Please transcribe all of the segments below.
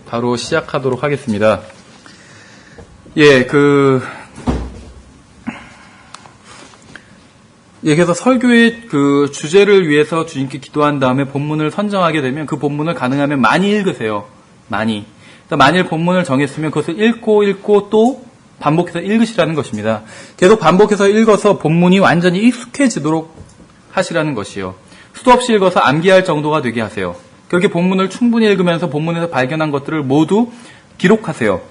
바로 시작하도록 하겠습니다. 그래서 설교의 그 주제를 위해서 주님께 기도한 다음에 본문을 선정하게 되면 그 본문을 가능하면 많이 읽으세요. 많이. 만일 본문을 정했으면 그것을 읽고 또 반복해서 읽으시라는 것입니다. 계속 반복해서 읽어서 본문이 완전히 익숙해지도록 하시라는 것이요. 수도 없이 읽어서 암기할 정도가 되게 하세요. 그렇게 본문을 충분히 읽으면서 본문에서 발견한 것들을 모두 기록하세요.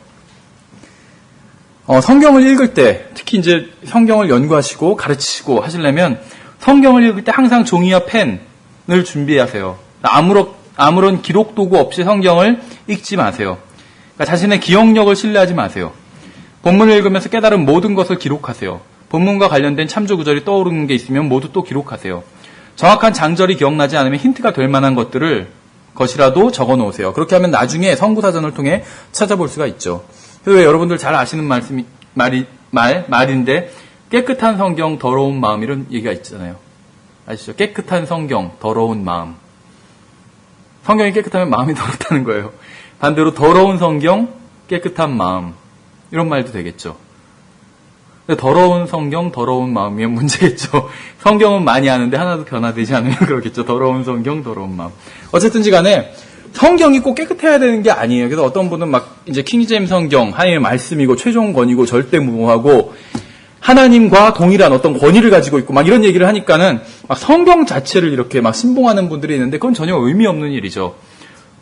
성경을 읽을 때, 특히 이제 성경을 연구하시고 가르치시고 하시려면 성경을 읽을 때 항상 종이와 펜을 준비하세요. 아무런 기록 도구 없이 성경을 읽지 마세요. 그러니까 자신의 기억력을 신뢰하지 마세요. 본문을 읽으면서 깨달은 모든 것을 기록하세요. 본문과 관련된 참조 구절이 떠오르는 게 있으면 모두 또 기록하세요. 정확한 장절이 기억나지 않으면 힌트가 될 만한 것이라도 적어 놓으세요. 그렇게 하면 나중에 성구사전을 통해 찾아볼 수가 있죠. 그래서 여러분들 잘 아시는 말인데 깨끗한 성경, 더러운 마음 이런 얘기가 있잖아요. 아시죠? 깨끗한 성경, 더러운 마음. 성경이 깨끗하면 마음이 더럽다는 거예요. 반대로 더러운 성경, 깨끗한 마음 이런 말도 되겠죠. 더러운 성경, 더러운 마음이면 문제겠죠. 성경은 많이 아는데 하나도 변화되지 않으면 그렇겠죠. 더러운 성경, 더러운 마음. 어쨌든지 간에 성경이 꼭 깨끗해야 되는 게 아니에요. 그래서 어떤 분은 막 이제 킹제임 성경, 하나님의 말씀이고 최종 권위고 절대무효하고 하나님과 동일한 어떤 권위를 가지고 있고 막 이런 얘기를 하니까는 막 성경 자체를 이렇게 막 신봉하는 분들이 있는데 그건 전혀 의미 없는 일이죠.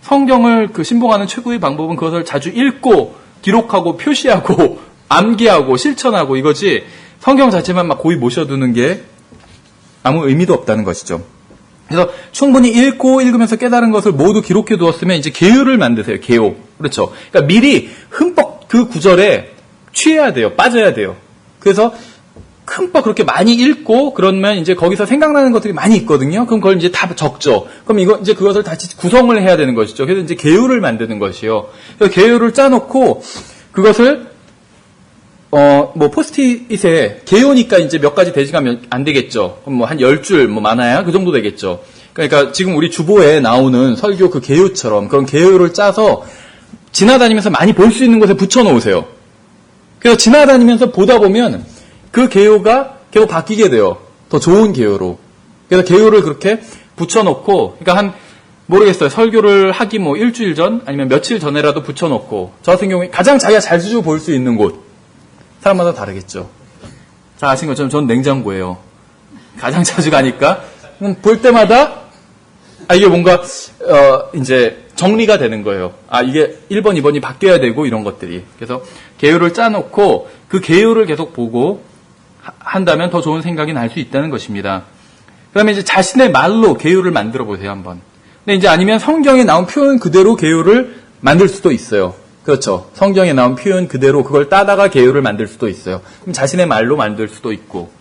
성경을 신봉하는 최고의 방법은 그것을 자주 읽고 기록하고 표시하고 암기하고 실천하고 이거지 성경 자체만 막 고이 모셔두는 게 아무 의미도 없다는 것이죠. 그래서 충분히 읽으면서 깨달은 것을 모두 기록해 두었으면 이제 계율을 만드세요. 계요. 그렇죠. 그러니까 미리 흠뻑 그 구절에 취해야 돼요. 빠져야 돼요. 그래서 흠뻑 그렇게 많이 읽고 그러면 이제 거기서 생각나는 것들이 많이 있거든요. 그럼 그걸 이제 다 적죠. 그럼 이제 그것을 다시 구성을 해야 되는 것이죠. 그래서 이제 계율을 만드는 것이요. 그래서 계율을 짜놓고 그것을 포스트잇에 개요니까 이제 몇 가지 되지가면 안 되겠죠. 그럼 한 10줄 많아야 그 정도 되겠죠. 그러니까 지금 우리 주보에 나오는 설교 그 개요처럼 그런 개요를 짜서 지나다니면서 많이 볼 수 있는 곳에 붙여놓으세요. 그래서 지나다니면서 보다 보면 그 개요가 계속 바뀌게 돼요. 더 좋은 개요로. 그래서 개요를 그렇게 붙여놓고, 그러니까 모르겠어요. 설교를 하기 일주일 전 아니면 며칠 전에라도 붙여놓고, 저 같은 경우에 가장 자기가 자주 볼 수 있는 곳. 사람마다 다르겠죠. 잘 아신 것처럼 전 냉장고예요. 가장 자주 가니까 볼 때마다 이게 뭔가 이제 정리가 되는 거예요. 이게 1번, 2번이 바뀌어야 되고 이런 것들이. 그래서 개요를 짜놓고 그 개요를 계속 보고 한다면 더 좋은 생각이 날 수 있다는 것입니다. 그다음에 이제 자신의 말로 개요를 만들어 보세요, 한번. 근데 이제 아니면 성경에 나온 표현 그대로 개요를 만들 수도 있어요. 그렇죠. 성경에 나온 표현 그대로 그걸 따다가 개요를 만들 수도 있어요. 그럼 자신의 말로 만들 수도 있고.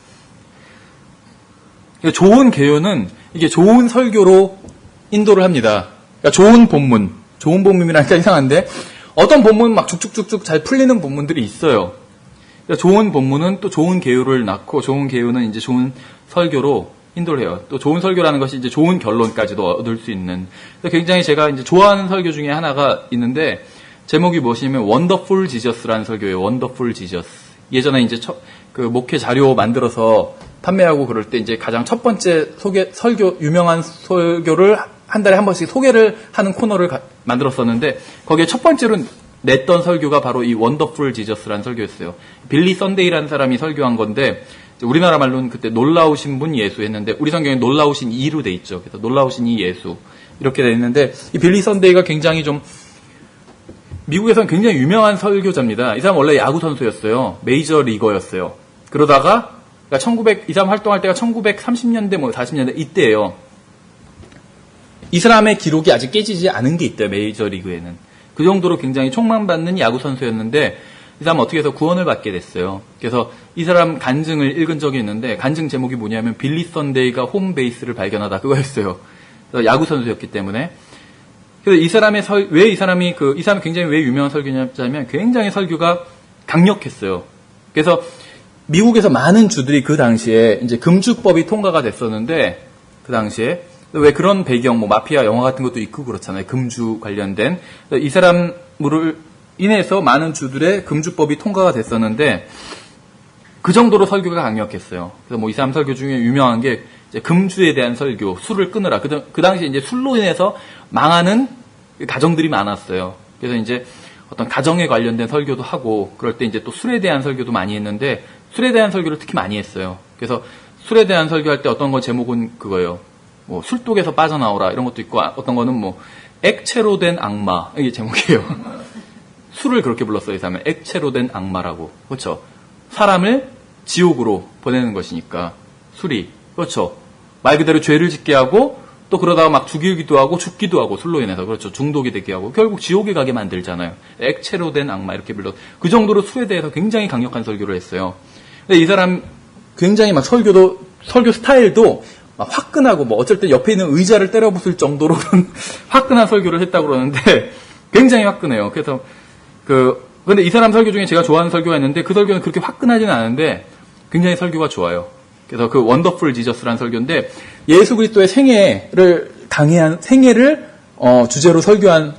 좋은 개요는 이게 좋은 설교로 인도를 합니다. 그러니까 좋은 본문이라니까 이상한데 어떤 본문은 막 쭉쭉쭉쭉 잘 풀리는 본문들이 있어요. 그러니까 좋은 본문은 또 좋은 개요를 낳고 좋은 개요는 이제 좋은 설교로 인도를 해요. 또 좋은 설교라는 것이 이제 좋은 결론까지도 얻을 수 있는. 굉장히 제가 이제 좋아하는 설교 중에 하나가 있는데 제목이 무엇이냐면 원더풀 지저스라는 설교예요. 원더풀 지저스. 예전에 이제 목회 자료 만들어서 판매하고 그럴 때 이제 가장 첫 번째 유명한 설교를 한 달에 한 번씩 소개를 하는 코너를 만들었었는데 거기에 첫 번째로 냈던 설교가 바로 이 원더풀 지저스라는 설교였어요. 빌리 선데이라는 사람이 설교한 건데 우리나라 말로는 그때 놀라우신 분 예수 했는데 우리 성경에 놀라우신 이로 돼 있죠. 그래서 놀라우신 이 예수 이렇게 돼 있는데 이 빌리 선데이가 굉장히 좀 미국에서는 굉장히 유명한 설교자입니다. 이 사람 원래 야구 선수였어요. 메이저 리거였어요. 그러다가 이 사람 활동할 때가 1930년대 40년대 이때예요. 이 사람의 기록이 아직 깨지지 않은 게 있대요. 메이저 리그에는. 그 정도로 굉장히 촉망받는 야구 선수였는데 이 사람 어떻게 해서 구원을 받게 됐어요. 그래서 이 사람 간증을 읽은 적이 있는데 간증 제목이 뭐냐면 빌리 선데이가 홈베이스를 발견하다 그거였어요. 그래서 야구 선수였기 때문에. 그래서 이 사람이 굉장히 왜 유명한 설교냐면 굉장히 설교가 강력했어요. 그래서 미국에서 많은 주들이 그 당시에 이제 금주법이 통과가 됐었는데 그 당시에 왜 그런 배경, 뭐 마피아 영화 같은 것도 있고 그렇잖아요. 금주 관련된. 이 사람을 인해서 많은 주들의 금주법이 통과가 됐었는데 그 정도로 설교가 강력했어요. 그래서 뭐 이 사람 설교 중에 유명한 게 이제 금주에 대한 설교, 술을 끊으라. 그 당시에 이제 술로 인해서 망하는 가정들이 많았어요. 그래서 이제 어떤 가정에 관련된 설교도 하고 그럴 때 이제 또 술에 대한 설교도 많이 했는데 술에 대한 설교를 특히 많이 했어요. 그래서 술에 대한 설교할 때 어떤 거 제목은 그거예요. 뭐 술독에서 빠져나오라 이런 것도 있고 어떤 거는 뭐 액체로 된 악마 이게 제목이에요. 술을 그렇게 불렀어요. 이 사람은 액체로 된 악마라고. 그렇죠. 사람을 지옥으로 보내는 것이니까 술이 그렇죠. 말 그대로 죄를 짓게 하고 또 그러다가 막 죽이기도 하고 죽기도 하고 술로 인해서 그렇죠. 중독이 되게 하고 결국 지옥에 가게 만들잖아요. 액체로 된 악마 이렇게 불러. 그 정도로 술에 대해서 굉장히 강력한 설교를 했어요. 근데 이 사람 굉장히 막 설교 스타일도 막 화끈하고 뭐 어쩔 때 옆에 있는 의자를 때려 부술 정도로 화끈한 설교를 했다고 그러는데 굉장히 화끈해요. 그래서 근데 이 사람 설교 중에 제가 좋아하는 설교가 있는데 그 설교는 그렇게 화끈하지는 않은데 굉장히 설교가 좋아요. 그래서 그 원더풀 지저스라는 설교인데 예수 그리스도의 생애를 주제로 설교한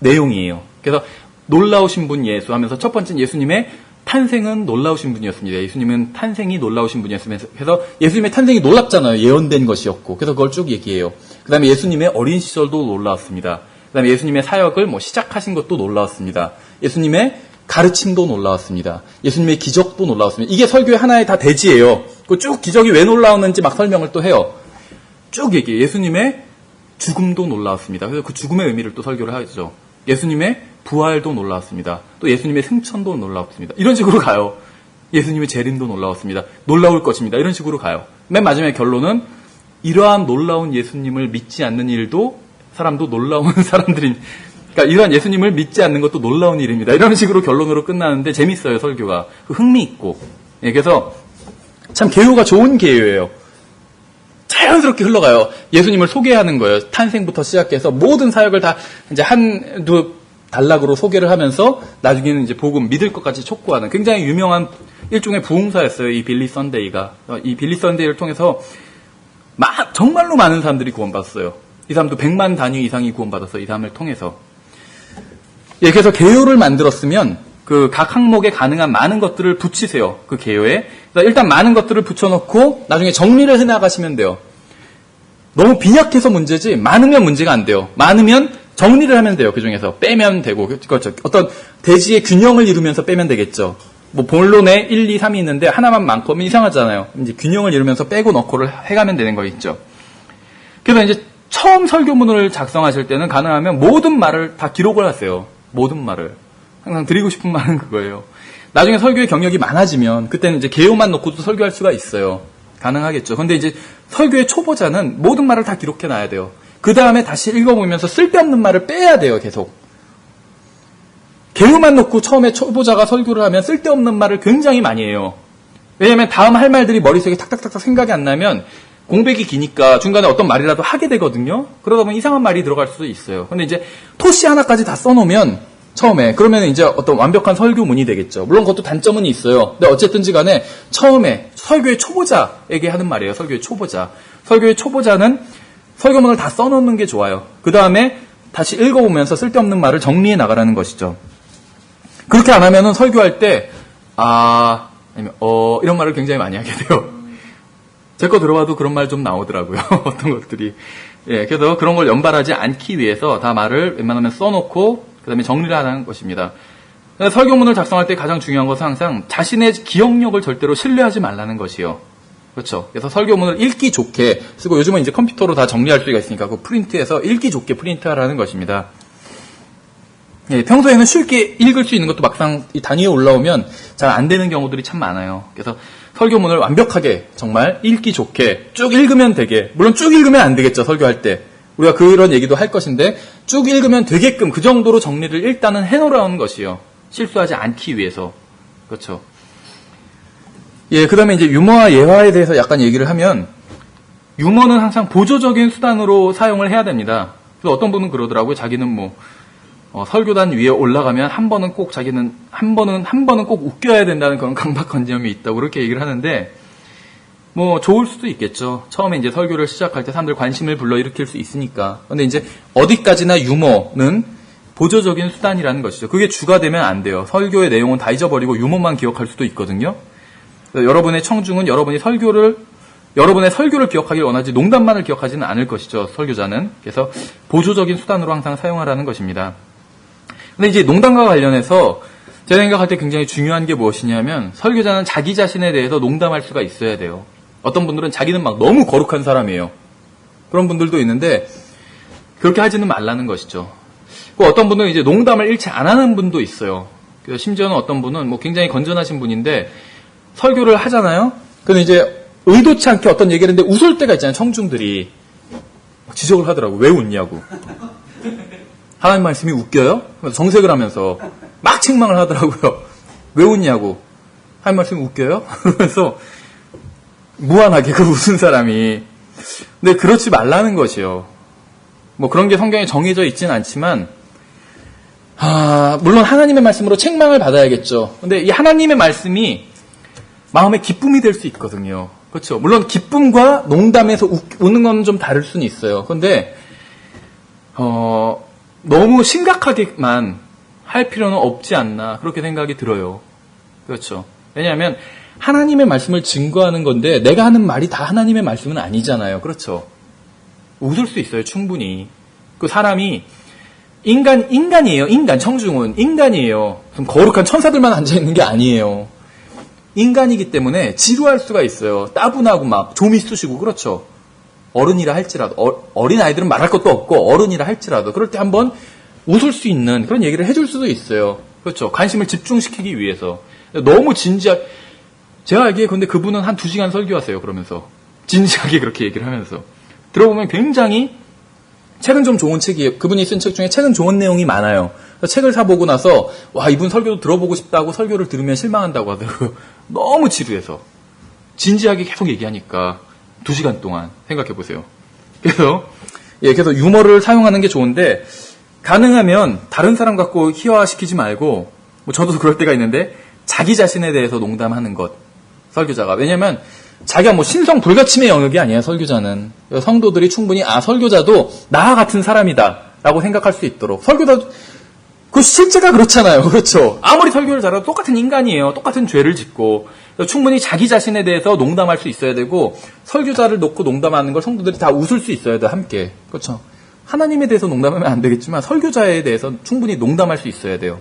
내용이에요. 그래서 놀라우신 분 예수 하면서 첫 번째는 예수님의 탄생은 놀라우신 분이었습니다. 예수님은 탄생이 놀라우신 분이었으면서 그래서 예수님의 탄생이 놀랍잖아요. 예언된 것이었고 그래서 그걸 쭉 얘기해요. 그 다음에 예수님의 어린 시절도 놀라웠습니다. 그 다음에 예수님의 사역을 시작하신 것도 놀라웠습니다. 예수님의 가르침도 놀라웠습니다. 예수님의 기적도 놀라웠습니다. 이게 설교의 하나의 다 대지예요. 그 쭉 기적이 왜 놀라웠는지 막 설명을 또 해요. 쭉 얘기해요. 예수님의 죽음도 놀라웠습니다. 그래서 그 죽음의 의미를 또 설교를 하죠. 예수님의 부활도 놀라웠습니다. 또 예수님의 승천도 놀라웠습니다. 이런 식으로 가요. 예수님의 재림도 놀라웠습니다. 놀라울 것입니다. 이런 식으로 가요. 맨 마지막에 결론은 이러한 놀라운 예수님을 믿지 않는 사람도 놀라운 사람들인 그러니까 이러한 예수님을 믿지 않는 것도 놀라운 일입니다. 이런 식으로 결론으로 끝나는데 재밌어요. 설교가. 흥미있고. 예, 그래서 참 개요가 좋은 개요예요. 자연스럽게 흘러가요. 예수님을 소개하는 거예요. 탄생부터 시작해서 모든 사역을 다 이제 한두 단락으로 소개를 하면서 나중에는 이제 복음 믿을 것까지 촉구하는 굉장히 유명한 일종의 부흥사였어요. 이 빌리 선데이가. 이 빌리 선데이를 통해서 정말로 많은 사람들이 구원받았어요. 이 사람도 100만 단위 이상이 구원받았어요. 이 사람을 통해서. 예, 그래서 개요를 만들었으면 그 각 항목에 가능한 많은 것들을 붙이세요. 그 개요에. 일단 많은 것들을 붙여놓고 나중에 정리를 해나가시면 돼요. 너무 빈약해서 문제지 많으면 문제가 안 돼요. 많으면 정리를 하면 돼요. 그 중에서 빼면 되고 그렇죠. 어떤 대지의 균형을 이루면서 빼면 되겠죠. 뭐 본론에 1, 2, 3이 있는데 하나만 많고 하면 이상하잖아요. 이제 균형을 이루면서 빼고 넣고를 해가면 되는 거 있죠. 그래서 이제 처음 설교문을 작성하실 때는 가능하면 모든 말을 다 기록을 하세요. 모든 말을. 항상 드리고 싶은 말은 그거예요. 나중에 설교의 경력이 많아지면 그때는 이제 개요만 놓고도 설교할 수가 있어요. 가능하겠죠. 근데 이제 설교의 초보자는 모든 말을 다 기록해 놔야 돼요. 그 다음에 다시 읽어보면서 쓸데없는 말을 빼야 돼요. 계속. 개요만 놓고 처음에 초보자가 설교를 하면 쓸데없는 말을 굉장히 많이 해요. 왜냐하면 다음 할 말들이 머릿속에 탁탁탁탁 생각이 안 나면 공백이 기니까 중간에 어떤 말이라도 하게 되거든요. 그러다 보면 이상한 말이 들어갈 수도 있어요. 근데 이제 토시 하나까지 다 써놓으면 처음에 그러면 이제 어떤 완벽한 설교문이 되겠죠. 물론 그것도 단점은 있어요. 근데 어쨌든지 간에 처음에 설교의 초보자에게 하는 말이에요. 설교의 초보자. 설교의 초보자는 설교문을 다 써놓는 게 좋아요. 그 다음에 다시 읽어보면서 쓸데없는 말을 정리해 나가라는 것이죠. 그렇게 안 하면은 설교할 때 아니면 이런 말을 굉장히 많이 하게 돼요. 제 거 들어봐도 그런 말 좀 나오더라고요. 어떤 것들이. 예, 그래서 그런 걸 연발하지 않기 위해서 다 말을 웬만하면 써놓고 그 다음에 정리를 하는 것입니다. 설교문을 작성할 때 가장 중요한 것은 항상 자신의 기억력을 절대로 신뢰하지 말라는 것이요. 그렇죠. 그래서 설교문을 읽기 좋게 쓰고 요즘은 이제 컴퓨터로 다 정리할 수가 있으니까 그 프린트해서 읽기 좋게 프린트하라는 것입니다. 예, 평소에는 쉽게 읽을 수 있는 것도 막상 이 단위에 올라오면 잘 안 되는 경우들이 참 많아요. 그래서 설교문을 완벽하게 정말 읽기 좋게 쭉 읽으면 되게, 물론 쭉 읽으면 안 되겠죠. 설교할 때. 우리가 그런 얘기도 할 것인데 쭉 읽으면 되게끔 그 정도로 정리를 일단은 해놓으라는 것이요. 실수하지 않기 위해서. 그렇죠. 예, 그 다음에 이제 유머와 예화에 대해서 약간 얘기를 하면 유머는 항상 보조적인 수단으로 사용을 해야 됩니다. 그래서 어떤 분은 그러더라고요. 자기는 설교단 위에 올라가면 한 번은 꼭 자기는, 한 번은 꼭 웃겨야 된다는 그런 강박관념이 있다고 그렇게 얘기를 하는데 뭐 좋을 수도 있겠죠. 처음에 이제 설교를 시작할 때 사람들 관심을 불러일으킬 수 있으니까. 근데 이제 어디까지나 유머는 보조적인 수단이라는 것이죠. 그게 주가 되면 안 돼요. 설교의 내용은 다 잊어버리고 유머만 기억할 수도 있거든요. 여러분의 청중은 여러분의 설교를 기억하길 원하지 농담만을 기억하지는 않을 것이죠. 설교자는. 그래서 보조적인 수단으로 항상 사용하라는 것입니다. 근데 이제 농담과 관련해서 제가 생각할 때 굉장히 중요한 게 무엇이냐면 설교자는 자기 자신에 대해서 농담할 수가 있어야 돼요. 어떤 분들은 자기는 막 너무 거룩한 사람이에요. 그런 분들도 있는데 그렇게 하지는 말라는 것이죠. 어떤 분은 이제 농담을 일체 안 하는 분도 있어요. 그래서 심지어는 어떤 분은 뭐 굉장히 건전하신 분인데 설교를 하잖아요. 근데 이제 의도치 않게 어떤 얘기를 했는데 웃을 때가 있잖아요. 청중들이 지적을 하더라고. 왜 웃냐고. 하나님 말씀이 웃겨요? 정색을 하면서 막 책망을 하더라고요. 왜 웃냐고. 하나님 말씀이 웃겨요? 그러면서 무한하게 그 웃은 사람이. 근데 그렇지 말라는 것이요. 뭐 그런 게 성경에 정해져 있지는 않지만 물론 하나님의 말씀으로 책망을 받아야겠죠. 근데 이 하나님의 말씀이 마음의 기쁨이 될 수 있거든요. 그렇죠. 물론 기쁨과 농담에서 웃는 건 좀 다를 수는 있어요. 그런데 너무 심각하게만 할 필요는 없지 않나 그렇게 생각이 들어요. 그렇죠. 왜냐하면 하나님의 말씀을 증거하는 건데 내가 하는 말이 다 하나님의 말씀은 아니잖아요. 그렇죠. 웃을 수 있어요. 충분히. 그 사람이 인간이에요. 청중은 인간이에요. 좀 거룩한 천사들만 앉아있는 게 아니에요. 인간이기 때문에 지루할 수가 있어요. 따분하고 막 좀이 쑤시고 그렇죠. 어른이라 할지라도 어린 아이들은 말할 것도 없고 어른이라 할지라도 그럴 때 한번 웃을 수 있는 그런 얘기를 해줄 수도 있어요. 그렇죠. 관심을 집중시키기 위해서. 너무 제가 알기에 근데 그분은 한 2시간 설교하세요. 그러면서 진지하게 그렇게 얘기를 하면서 들어보면 굉장히 책은 좀 좋은 책이에요. 그분이 쓴 책 중에 책은 좋은 내용이 많아요. 책을 사보고 나서 와 이분 설교도 들어보고 싶다고 설교를 들으면 실망한다고 하더라고요. 너무 지루해서 진지하게 계속 얘기하니까 2시간 동안 생각해보세요. 그래서 유머를 사용하는 게 좋은데 가능하면 다른 사람 갖고 희화화시키지 말고 뭐 저도 그럴 때가 있는데 자기 자신에 대해서 농담하는 것 설교자가. 왜냐면 자기가 뭐 신성 불가침의 영역이 아니에요. 설교자는. 성도들이 충분히 설교자도 나와 같은 사람이다 라고 생각할 수 있도록. 설교자도 그 실제가 그렇잖아요. 그렇죠. 아무리 설교를 잘해도 똑같은 인간이에요. 똑같은 죄를 짓고. 충분히 자기 자신에 대해서 농담할 수 있어야 되고 설교자를 놓고 농담하는 걸 성도들이 다 웃을 수 있어야 돼요. 함께. 그렇죠. 하나님에 대해서 농담하면 안 되겠지만 설교자에 대해서 충분히 농담할 수 있어야 돼요.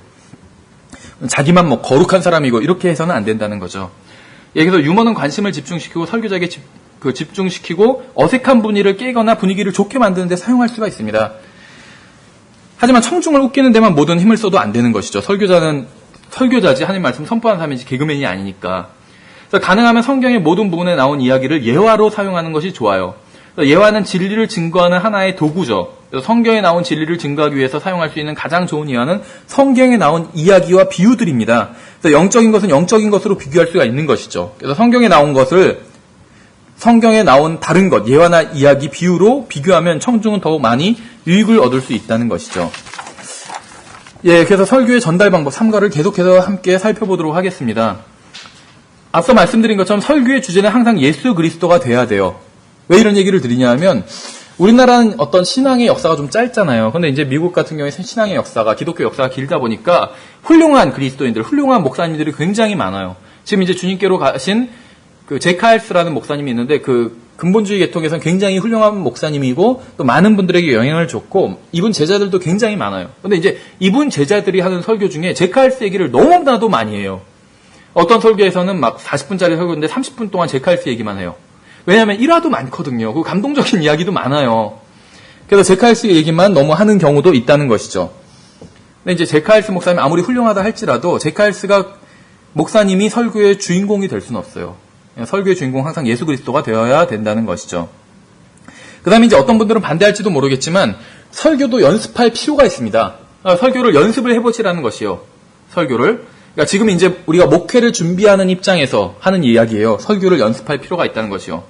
자기만 뭐 거룩한 사람이고 이렇게 해서는 안 된다는 거죠. 그래서 유머는 관심을 집중시키고 설교자에게 집중시키고 어색한 분위기를 깨거나 분위기를 좋게 만드는 데 사용할 수가 있습니다. 하지만 청중을 웃기는 데만 모든 힘을 써도 안 되는 것이죠. 설교자는 설교자지 하나님 말씀 선포하는 사람이지 개그맨이 아니니까. 그래서 가능하면 성경의 모든 부분에 나온 이야기를 예화로 사용하는 것이 좋아요. 예화는 진리를 증거하는 하나의 도구죠. 그래서 성경에 나온 진리를 증거하기 위해서 사용할 수 있는 가장 좋은 예화는 성경에 나온 이야기와 비유들입니다. 그래서 영적인 것은 영적인 것으로 비교할 수가 있는 것이죠. 그래서 성경에 나온 것을 성경에 나온 다른 것, 예화나 이야기, 비유로 비교하면 청중은 더욱 많이 유익을 얻을 수 있다는 것이죠. 그래서 설교의 전달 방법 3가를 계속해서 함께 살펴보도록 하겠습니다. 앞서 말씀드린 것처럼 설교의 주제는 항상 예수 그리스도가 돼야 돼요. 왜 이런 얘기를 드리냐 하면 우리나라는 어떤 신앙의 역사가 좀 짧잖아요. 근데 이제 미국 같은 경우에 신앙의 역사가 기독교 역사가 길다 보니까 훌륭한 그리스도인들, 훌륭한 목사님들이 굉장히 많아요. 지금 이제 주님께로 가신 그 제카일스라는 목사님이 있는데 그 근본주의 계통에서는 굉장히 훌륭한 목사님이고 또 많은 분들에게 영향을 줬고 이분 제자들도 굉장히 많아요. 근데 이제 이분 제자들이 하는 설교 중에 제카일스 얘기를 너무나도 많이 해요. 어떤 설교에서는 막 40분짜리 설교인데 30분 동안 제카일스 얘기만 해요. 왜냐하면 일화도 많거든요. 그 감동적인 이야기도 많아요. 그래서 제카일스 얘기만 너무 하는 경우도 있다는 것이죠. 근데 이제 제카일스 목사님이 아무리 훌륭하다 할지라도 제카일스가 목사님이 설교의 주인공이 될 수는 없어요. 설교의 주인공 항상 예수 그리스도가 되어야 된다는 것이죠. 그 다음에 이제 어떤 분들은 반대할지도 모르겠지만 설교도 연습할 필요가 있습니다. 설교를 연습을 해보시라는 것이요. 설교를. 그러니까 지금 이제 우리가 목회를 준비하는 입장에서 하는 이야기예요. 설교를 연습할 필요가 있다는 것이요.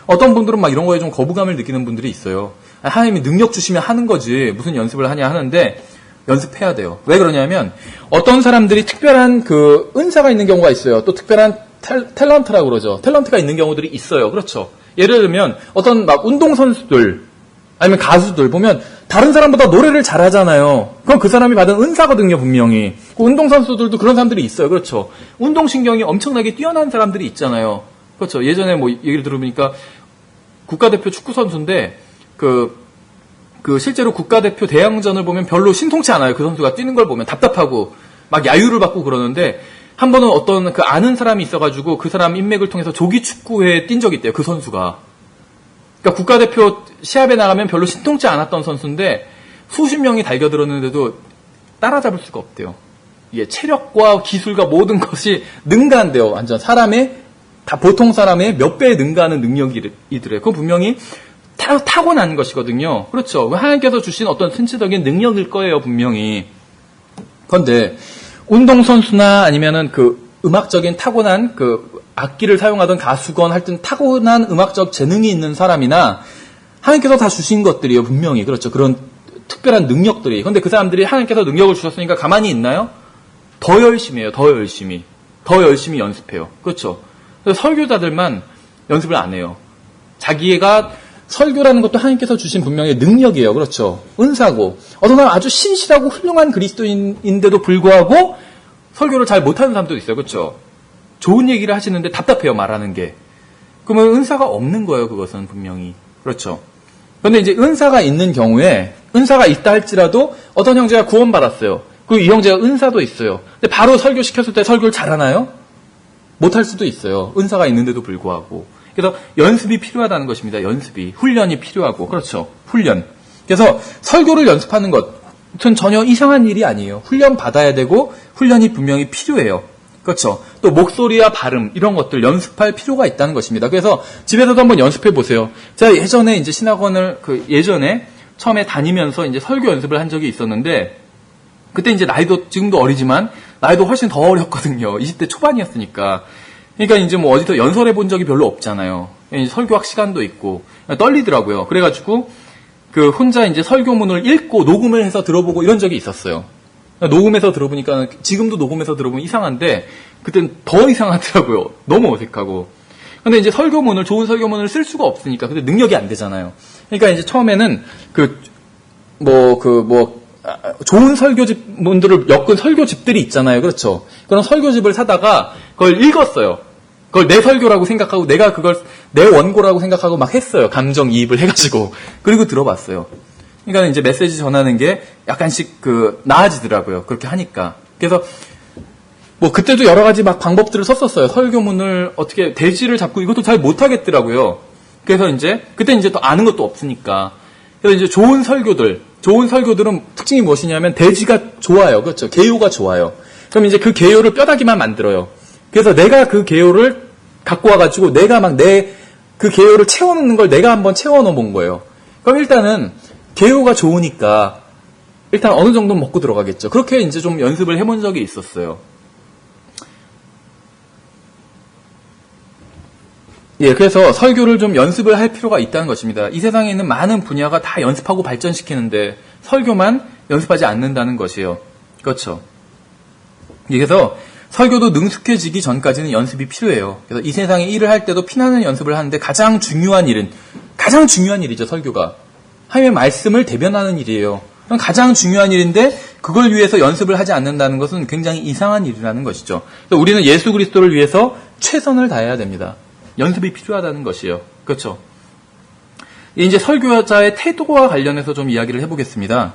어떤 분들은 막 이런 거에 좀 거부감을 느끼는 분들이 있어요. 하나님이 능력 주시면 하는 거지 무슨 연습을 하냐 하는데 연습해야 돼요. 왜 그러냐면 어떤 사람들이 특별한 그 은사가 있는 경우가 있어요. 또 특별한 탤런트라고 그러죠. 탤런트가 있는 경우들이 있어요. 그렇죠. 예를 들면 어떤 막 운동선수들 아니면 가수들 보면 다른 사람보다 노래를 잘하잖아요. 그건 그 사람이 받은 은사거든요, 분명히. 그 운동선수들도 그런 사람들이 있어요. 그렇죠. 운동신경이 엄청나게 뛰어난 사람들이 있잖아요. 그렇죠. 예전에 뭐 얘기를 들어보니까 국가대표 축구선수인데 그 실제로 국가대표 대항전을 보면 별로 신통치 않아요. 그 선수가 뛰는 걸 보면 답답하고 막 야유를 받고 그러는데 한 번은 어떤 그 아는 사람이 있어가지고 그 사람 인맥을 통해서 조기 축구회에 뛴 적이 있대요. 그 선수가. 그러니까 국가대표 시합에 나가면 별로 신통치 않았던 선수인데 수십 명이 달겨들었는데도 따라잡을 수가 없대요. 이게 체력과 기술과 모든 것이 능가한대요. 완전 보통 사람의 몇 배에 능가하는 능력이더래요. 그건 분명히 타고난 것이거든요. 그렇죠. 하나님께서 주신 어떤 신체적인 능력일 거예요, 분명히. 그런데 운동선수나 아니면은 그 음악적인 타고난 그 악기를 사용하던 가수건 하여튼 타고난 음악적 재능이 있는 사람이나 하나님께서 다 주신 것들이에요, 분명히. 그렇죠. 그런 특별한 능력들이. 근데 그 사람들이 하나님께서 능력을 주셨으니까 가만히 있나요? 더 열심히 해요, 더 열심히. 더 열심히 연습해요. 그렇죠. 그래서 설교자들만 연습을 안 해요. 자기가 설교라는 것도 하나님께서 주신 분명히 능력이에요. 그렇죠. 은사고. 어떤 사람 아주 신실하고 훌륭한 그리스도인인데도 불구하고 설교를 잘 못하는 사람도 있어요. 그렇죠. 좋은 얘기를 하시는데 답답해요, 말하는 게. 그러면 은사가 없는 거예요, 그것은 분명히. 그렇죠. 그런데 이제 은사가 있는 경우에 은사가 있다 할지라도 어떤 형제가 구원받았어요. 그리고 이 형제가 은사도 있어요. 근데 바로 설교시켰을 때 설교를 잘하나요? 못할 수도 있어요. 은사가 있는데도 불구하고. 그래서 연습이 필요하다는 것입니다. 연습이. 훈련이 필요하고. 그렇죠. 훈련. 그래서 설교를 연습하는 것은 전혀 이상한 일이 아니에요. 훈련 받아야 되고 훈련이 분명히 필요해요. 그렇죠. 또 목소리와 발음 이런 것들 연습할 필요가 있다는 것입니다. 그래서 집에서도 한번 연습해 보세요. 제가 예전에 이제 신학원을 예전에 처음에 다니면서 이제 설교 연습을 한 적이 있었는데 그때 이제 나이도 지금도 어리지만 나이도 훨씬 더 어렸거든요. 20대 초반이었으니까. 그러니까 이제 뭐 어디서 연설해 본 적이 별로 없잖아요. 설교학 시간도 있고 떨리더라고요. 그래가지고 혼자 이제 설교문을 읽고 녹음을 해서 들어보고 이런 적이 있었어요. 녹음해서 들어보니까 지금도 녹음해서 들어보면 이상한데 그땐 더 이상하더라고요. 너무 어색하고. 근데 이제 좋은 설교문을 쓸 수가 없으니까 근데 능력이 안 되잖아요. 그러니까 이제 처음에는 좋은 설교집문들을 엮은 설교집들이 있잖아요. 그렇죠. 그런 설교집을 사다가 그걸 읽었어요. 그걸 내 설교라고 생각하고 내가 그걸 내 원고라고 생각하고 막 했어요. 감정이입을 해가지고. 그리고 들어봤어요. 그러니까 이제 메시지 전하는 게 약간씩 나아지더라고요. 그렇게 하니까. 그래서 그때도 여러 가지 막 방법들을 썼었어요. 설교문을 어떻게 대지를 잡고 이것도 잘 못하겠더라고요. 그래서 이제 그때 이제 또 아는 것도 없으니까. 그래서 이제 좋은 설교들은 특징이 무엇이냐면 대지가 좋아요. 그렇죠. 개요가 좋아요. 그럼 이제 그 개요를 뼈다귀만 만들어요. 그래서 내가 그 개요를 갖고 와가지고 내가 그 개요를 채워놓는 걸 내가 한번 채워놓은 거예요. 그럼 일단은 개요가 좋으니까 일단 어느 정도는 먹고 들어가겠죠. 그렇게 이제 좀 연습을 해본 적이 있었어요. 예, 그래서 설교를 좀 연습을 할 필요가 있다는 것입니다. 이 세상에 있는 많은 분야가 다 연습하고 발전시키는데 설교만 연습하지 않는다는 것이에요. 그렇죠. 그래서 설교도 능숙해지기 전까지는 연습이 필요해요. 그래서 이 세상에 일을 할 때도 피나는 연습을 하는데 가장 중요한 일이죠, 설교가. 하나님의 말씀을 대변하는 일이에요. 그럼 가장 중요한 일인데 그걸 위해서 연습을 하지 않는다는 것은 굉장히 이상한 일이라는 것이죠. 그래서 우리는 예수 그리스도를 위해서 최선을 다해야 됩니다. 연습이 필요하다는 것이에요. 그렇죠. 이제 설교자의 태도와 관련해서 좀 이야기를 해보겠습니다.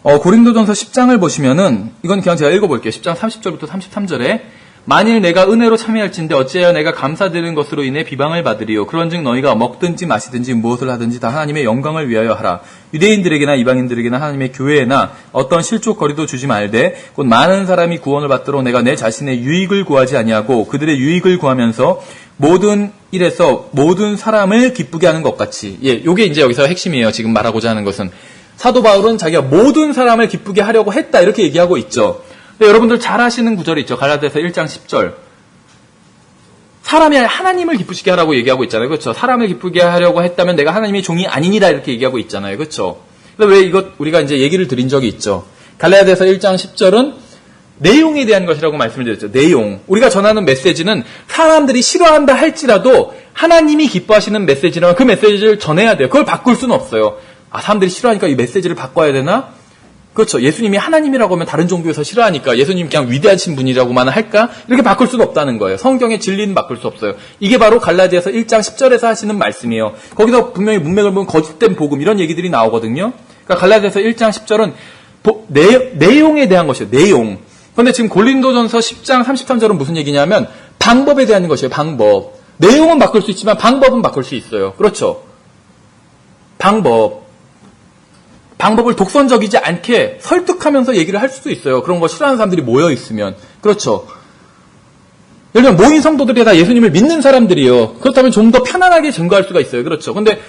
고린도전서 10장을 보시면은 이건 그냥 제가 읽어볼게요. 10장 30절부터 33절에 만일 내가 은혜로 참여할진대 어찌하여 내가 감사드리는 것으로 인해 비방을 받으리요. 그런즉 너희가 먹든지 마시든지 무엇을 하든지 다 하나님의 영광을 위하여 하라. 유대인들에게나 이방인들에게나 하나님의 교회에나 어떤 실족거리도 주지 말되 곧 많은 사람이 구원을 받도록 내가 내 자신의 유익을 구하지 아니하고 그들의 유익을 구하면서 모든 일에서 모든 사람을 기쁘게 하는 것 같이. 예, 요게 이제 여기서 핵심이에요. 지금 말하고자 하는 것은. 사도 바울은 자기가 모든 사람을 기쁘게 하려고 했다 이렇게 얘기하고 있죠. 근데 여러분들 잘 아시는 구절이 있죠. 갈라디아서 1장 10절. 사람이 하나님을 기쁘시게 하라고 얘기하고 있잖아요. 그렇죠. 사람을 기쁘게 하려고 했다면 내가 하나님의 종이 아니니라 이렇게 얘기하고 있잖아요. 그렇죠. 근데 왜 이것 우리가 이제 얘기를 드린 적이 있죠. 갈라디아서 1장 10절은 내용에 대한 것이라고 말씀을 드렸죠. 내용. 우리가 전하는 메시지는 사람들이 싫어한다 할지라도 하나님이 기뻐하시는 메시지라면 그 메시지를 전해야 돼요. 그걸 바꿀 수는 없어요. 아, 사람들이 싫어하니까 이 메시지를 바꿔야 되나? 그렇죠. 예수님이 하나님이라고 하면 다른 종교에서 싫어하니까 예수님 그냥 위대하신 분이라고만 할까? 이렇게 바꿀 수는 없다는 거예요. 성경의 진리는 바꿀 수 없어요. 이게 바로 갈라디아서 1장 10절에서 하시는 말씀이에요. 거기서 분명히 문맥을 보면 거짓된 복음 이런 얘기들이 나오거든요. 그러니까 갈라디아서 1장 10절은 내용에 대한 것이에요. 내용. 그런데 지금 고린도전서 10장 33절은 무슨 얘기냐면 방법에 대한 것이에요. 방법. 내용은 바꿀 수 있지만 방법은 바꿀 수 있어요. 그렇죠. 방법을 독선적이지 않게 설득하면서 얘기를 할 수도 있어요. 그런 거 싫어하는 사람들이 모여 있으면. 그렇죠. 예를 들면 모인 성도들이 다 예수님을 믿는 사람들이에요. 그렇다면 좀 더 편안하게 증거할 수가 있어요. 그렇죠. 근데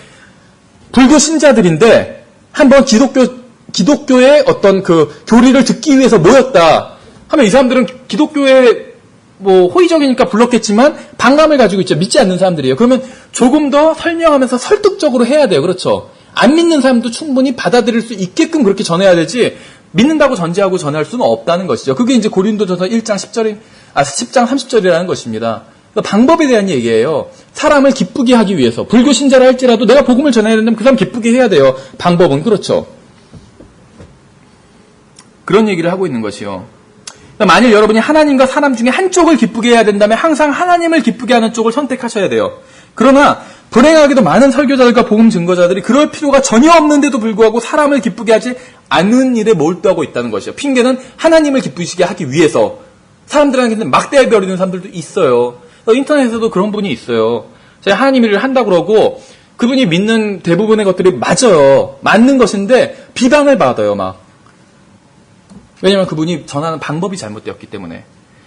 불교 신자들인데 한번 기독교의 어떤 그 교리를 듣기 위해서 모였다 하면 이 사람들은 기독교에 뭐 호의적이니까 불렀겠지만 반감을 가지고 있죠. 믿지 않는 사람들이에요. 그러면 조금 더 설명하면서 설득적으로 해야 돼요. 그렇죠. 안 믿는 사람도 충분히 받아들일 수 있게끔 그렇게 전해야 되지 믿는다고 전제하고 전할 수는 없다는 것이죠. 그게 이제 고린도전서 1장 10장 30절이라는 것입니다. 그러니까 방법에 대한 얘기예요. 사람을 기쁘게 하기 위해서 불교 신자라 할지라도 내가 복음을 전해야 된다면 그 사람 기쁘게 해야 돼요. 방법은 그렇죠. 그런 얘기를 하고 있는 것이요. 만일 여러분이 하나님과 사람 중에 한쪽을 기쁘게 해야 된다면 항상 하나님을 기쁘게 하는 쪽을 선택하셔야 돼요. 그러나 불행하게도 많은 설교자들과 복음 증거자들이 그럴 필요가 전혀 없는데도 불구하고 사람을 기쁘게 하지 않는 일에 몰두하고 있다는 것이죠. 핑계는 하나님을 기쁘시게 하기 위해서 사람들한테는 막대해버리는 사람들도 있어요. 인터넷에서도 그런 분이 있어요. 제가 하나님 일을 한다고 그러고 그분이 믿는 대부분의 것들이 맞아요. 맞는 것인데 비방을 받아요. 막. 왜냐하면 그분이 전하는 방법이 잘못되었기 때문에.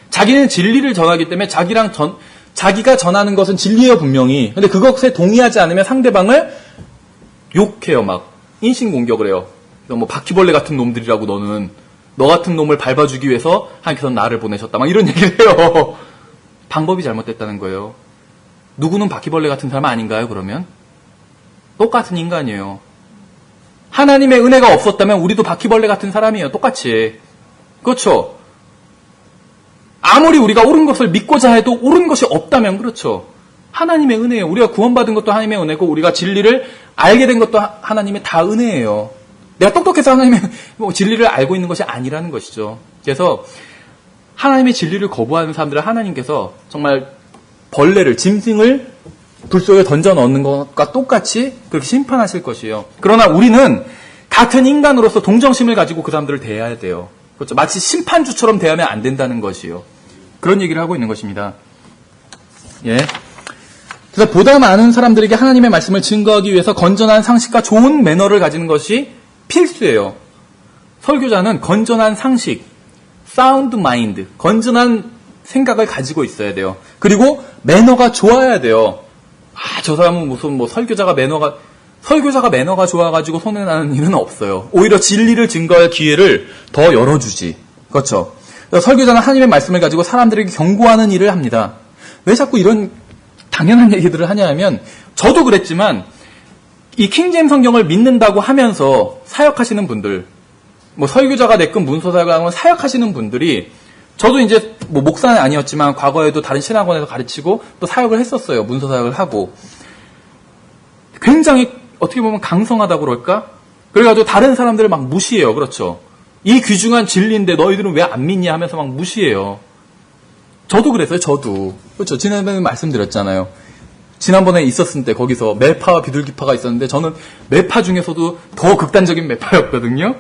자기는 진리를 전하기 때문에 자기가 전하는 것은 진리예요, 분명히. 근데 그것에 동의하지 않으면 상대방을 욕해요, 막. 인신공격을 해요. 뭐, 바퀴벌레 같은 놈들이라고 너는. 너 같은 놈을 밟아주기 위해서 하나님께서 나를 보내셨다. 막 이런 얘기를 해요. 방법이 잘못됐다는 거예요. 누구는 바퀴벌레 같은 사람 아닌가요, 그러면? 똑같은 인간이에요. 하나님의 은혜가 없었다면 우리도 바퀴벌레 같은 사람이에요. 똑같이. 그렇죠? 아무리 우리가 옳은 것을 믿고자 해도 옳은 것이 없다면 그렇죠. 하나님의 은혜예요. 우리가 구원받은 것도 하나님의 은혜고 우리가 진리를 알게 된 것도 하나님의 다 은혜예요. 내가 똑똑해서 하나님의 진리를 알고 있는 것이 아니라는 것이죠. 그래서 하나님의 진리를 거부하는 사람들을 하나님께서 정말 벌레를, 짐승을 불 속에 던져 넣는 것과 똑같이 그렇게 심판하실 것이에요. 그러나 우리는 같은 인간으로서 동정심을 가지고 그 사람들을 대해야 돼요. 그렇죠. 마치 심판주처럼 대하면 안 된다는 것이요. 그런 얘기를 하고 있는 것입니다. 예. 그래서 보다 많은 사람들에게 하나님의 말씀을 증거하기 위해서 건전한 상식과 좋은 매너를 가지는 것이 필수예요. 설교자는 건전한 상식, 사운드 마인드, 건전한 생각을 가지고 있어야 돼요. 그리고 매너가 좋아야 돼요. 아, 저 사람은 무슨 설교자가 매너가 좋아가지고 손해나는 일은 없어요. 오히려 진리를 증거할 기회를 더 열어주지. 그렇죠. 설교자는 하나님의 말씀을 가지고 사람들에게 경고하는 일을 합니다. 왜 자꾸 이런 당연한 얘기들을 하냐면 저도 그랬지만 이 킹제임 성경을 믿는다고 하면서 사역하시는 분들, 설교자가 됐건 문서사역을 사역하시는 분들이 저도 이제 목사는 아니었지만 과거에도 다른 신학원에서 가르치고 또 사역을 했었어요. 문서사역을 하고. 굉장히 어떻게 보면 강성하다고 그럴까? 그래가지고 다른 사람들을 막 무시해요. 그렇죠. 이 귀중한 진리인데 너희들은 왜 안 믿냐 하면서 막 무시해요. 저도 그랬어요. 저도. 그렇죠. 지난번에 말씀드렸잖아요. 지난번에 있었을 때 거기서 매파와 비둘기파가 있었는데 저는 매파 중에서도 더 극단적인 매파였거든요.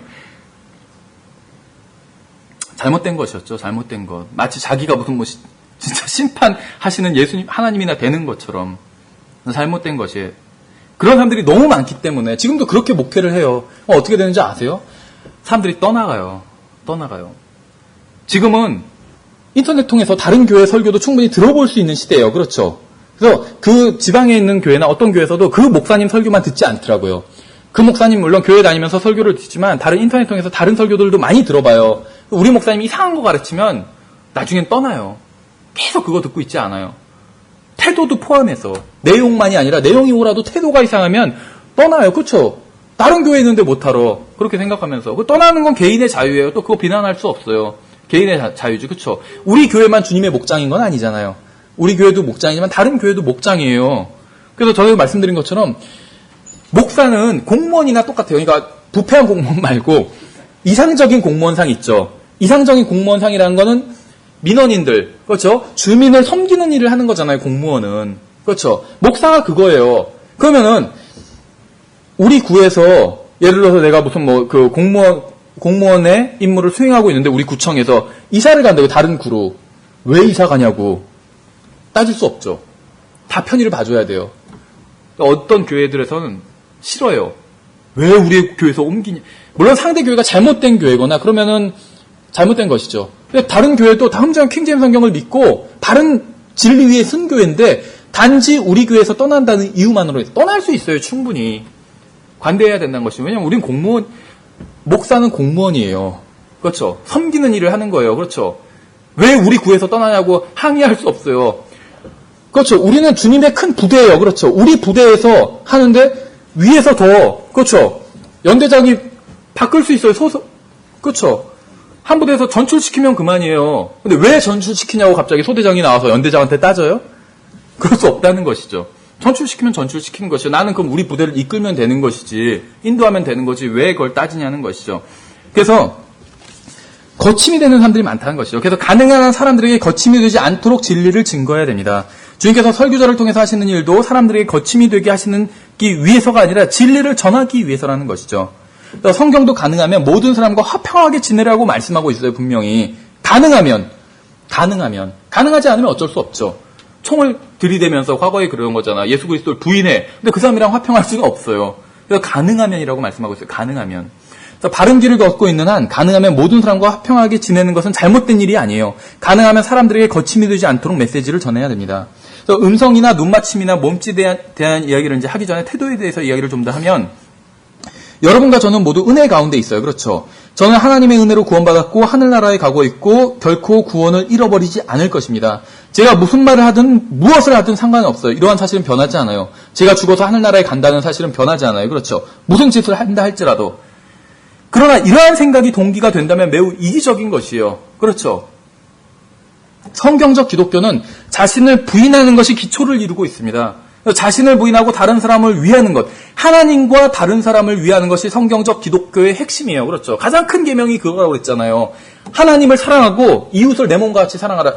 잘못된 것이었죠. 잘못된 것. 마치 자기가 무슨 진짜 심판하시는 예수님, 하나님이나 되는 것처럼 잘못된 것이에요. 그런 사람들이 너무 많기 때문에 지금도 그렇게 목회를 해요. 어떻게 되는지 아세요? 사람들이 떠나가요. 지금은 인터넷 통해서 다른 교회 설교도 충분히 들어볼 수 있는 시대예요. 그렇죠? 그래서 그 지방에 있는 교회나 어떤 교회에서도 그 목사님 설교만 듣지 않더라고요. 그 목사님 물론 교회 다니면서 설교를 듣지만 다른 인터넷 통해서 다른 설교들도 많이 들어봐요. 우리 목사님이 이상한 거 가르치면 나중엔 떠나요. 계속 그거 듣고 있지 않아요. 태도도 포함해서 내용만이 아니라 내용이 오라도 태도가 이상하면 떠나요. 그렇죠? 다른 교회 있는데 못하러 그렇게 생각하면서 떠나는 건 개인의 자유예요. 또 그거 비난할 수 없어요. 개인의 자유지, 그쵸? 우리 교회만 주님의 목장인 건 아니잖아요. 우리 교회도 목장이지만 다른 교회도 목장이에요. 그래서 전에 말씀드린 것처럼 목사는 공무원이나 똑같아요. 그러니까 부패한 공무원 말고 이상적인 공무원상 있죠. 이상적인 공무원상이라는 거는 민원인들, 그렇죠? 주민을 섬기는 일을 하는 거잖아요, 공무원은. 그렇죠? 목사가 그거예요. 그러면은 우리 구에서 예를 들어서 내가 무슨 그 공무원의 임무를 수행하고 있는데 우리 구청에서 이사를 간다고 다른 구로 왜 이사 가냐고 따질 수 없죠. 다 편의를 봐줘야 돼요. 어떤 교회들에서는 싫어요. 왜 우리 교회에서 옮기냐. 물론 상대 교회가 잘못된 교회거나 그러면은 잘못된 것이죠. 근데 다른 교회도 다 흠장 킹제임 성경을 믿고 바른 진리 위에 쓴 교회인데 단지 우리 교회에서 떠난다는 이유만으로 떠날 수 있어요. 충분히. 관대해야 된다는 것이죠. 왜냐면 우린 공무원, 목사는 공무원이에요. 그렇죠. 섬기는 일을 하는 거예요. 그렇죠. 왜 우리 구에서 떠나냐고 항의할 수 없어요. 그렇죠. 우리는 주님의 큰 부대예요. 그렇죠. 우리 부대에서 하는데 위에서 더, 그렇죠. 연대장이 바꿀 수 있어요. 그렇죠. 한 부대에서 전출시키면 그만이에요. 근데 왜 전출시키냐고 갑자기 소대장이 나와서 연대장한테 따져요? 그럴 수 없다는 것이죠. 전출시키면 전출시키는 것이죠. 나는 그럼 우리 부대를 이끌면 되는 것이지, 인도하면 되는 거지, 왜 그걸 따지냐는 것이죠. 그래서 거침이 되는 사람들이 많다는 것이죠. 그래서 가능한 한 사람들에게 거침이 되지 않도록 진리를 증거해야 됩니다. 주님께서 설교자를 통해서 하시는 일도 사람들에게 거침이 되게 하시기 위해서가 아니라 진리를 전하기 위해서라는 것이죠. 성경도 가능하면 모든 사람과 화평하게 지내라고 말씀하고 있어요. 분명히. 가능하지 않으면 어쩔 수 없죠. 총을 들이대면서 과거에 그런 거잖아. 예수 그리스도를 부인해. 근데 그 사람이랑 화평할 수가 없어요. 그래서 가능하면이라고 말씀하고 있어요. 가능하면. 그래서 바른 길을 걷고 있는 한 가능하면 모든 사람과 화평하게 지내는 것은 잘못된 일이 아니에요. 가능하면 사람들에게 거침이 되지 않도록 메시지를 전해야 됩니다. 그래서 음성이나 눈맞춤이나 몸짓에 대한 이야기를 이제 하기 전에 태도에 대해서 이야기를 좀 더 하면, 여러분과 저는 모두 은혜 가운데 있어요. 그렇죠? 저는 하나님의 은혜로 구원받았고 하늘나라에 가고 있고 결코 구원을 잃어버리지 않을 것입니다. 제가 무슨 말을 하든 무엇을 하든 상관없어요. 이러한 사실은 변하지 않아요. 제가 죽어서 하늘나라에 간다는 사실은 변하지 않아요. 그렇죠? 무슨 짓을 한다 할지라도. 그러나 이러한 생각이 동기가 된다면 매우 이기적인 것이에요. 그렇죠? 성경적 기독교는 자신을 부인하는 것이 기초를 이루고 있습니다. 자신을 부인하고 다른 사람을 위하는 것, 하나님과 다른 사람을 위하는 것이 성경적 기독교의 핵심이에요. 그렇죠? 가장 큰 계명이 그거라고 그랬잖아요. 하나님을 사랑하고 이웃을 내 몸과 같이 사랑하라.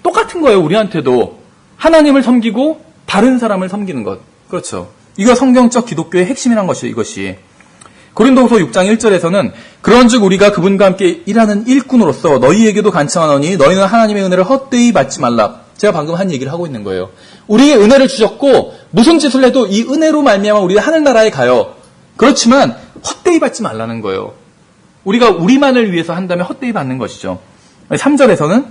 똑같은 거예요. 우리한테도. 하나님을 섬기고 다른 사람을 섬기는 것. 그렇죠? 이거 성경적 기독교의 핵심이란 것이에요. 이것이. 고린도후서 6장 1절에서는 그런즉 우리가 그분과 함께 일하는 일꾼으로서 너희에게도 간청하노니 너희는 하나님의 은혜를 헛되이 받지 말라. 제가 방금 한 얘기를 하고 있는 거예요. 우리에게 은혜를 주셨고 무슨 짓을 해도 이 은혜로 말미암아 우리가 하늘나라에 가요. 그렇지만 헛되이 받지 말라는 거예요. 우리가 우리만을 위해서 한다면 헛되이 받는 것이죠. 3절에서는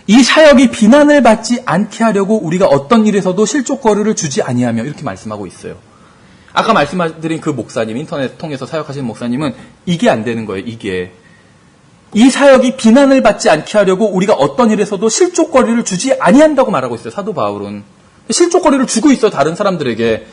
이 사역이 비난을 받지 않게 하려고 우리가 어떤 일에서도 실족거리를 주지 아니하며 이렇게 말씀하고 있어요. 아까 말씀드린 그 목사님, 인터넷 통해서 사역하시는 목사님은 이게 안 되는 거예요. 이게. 이 사역이 비난을 받지 않게 하려고 우리가 어떤 일에서도 실족거리를 주지 아니한다고 말하고 있어요. 사도 바울은. 실족거리를 주고 있어요. 다른 사람들에게.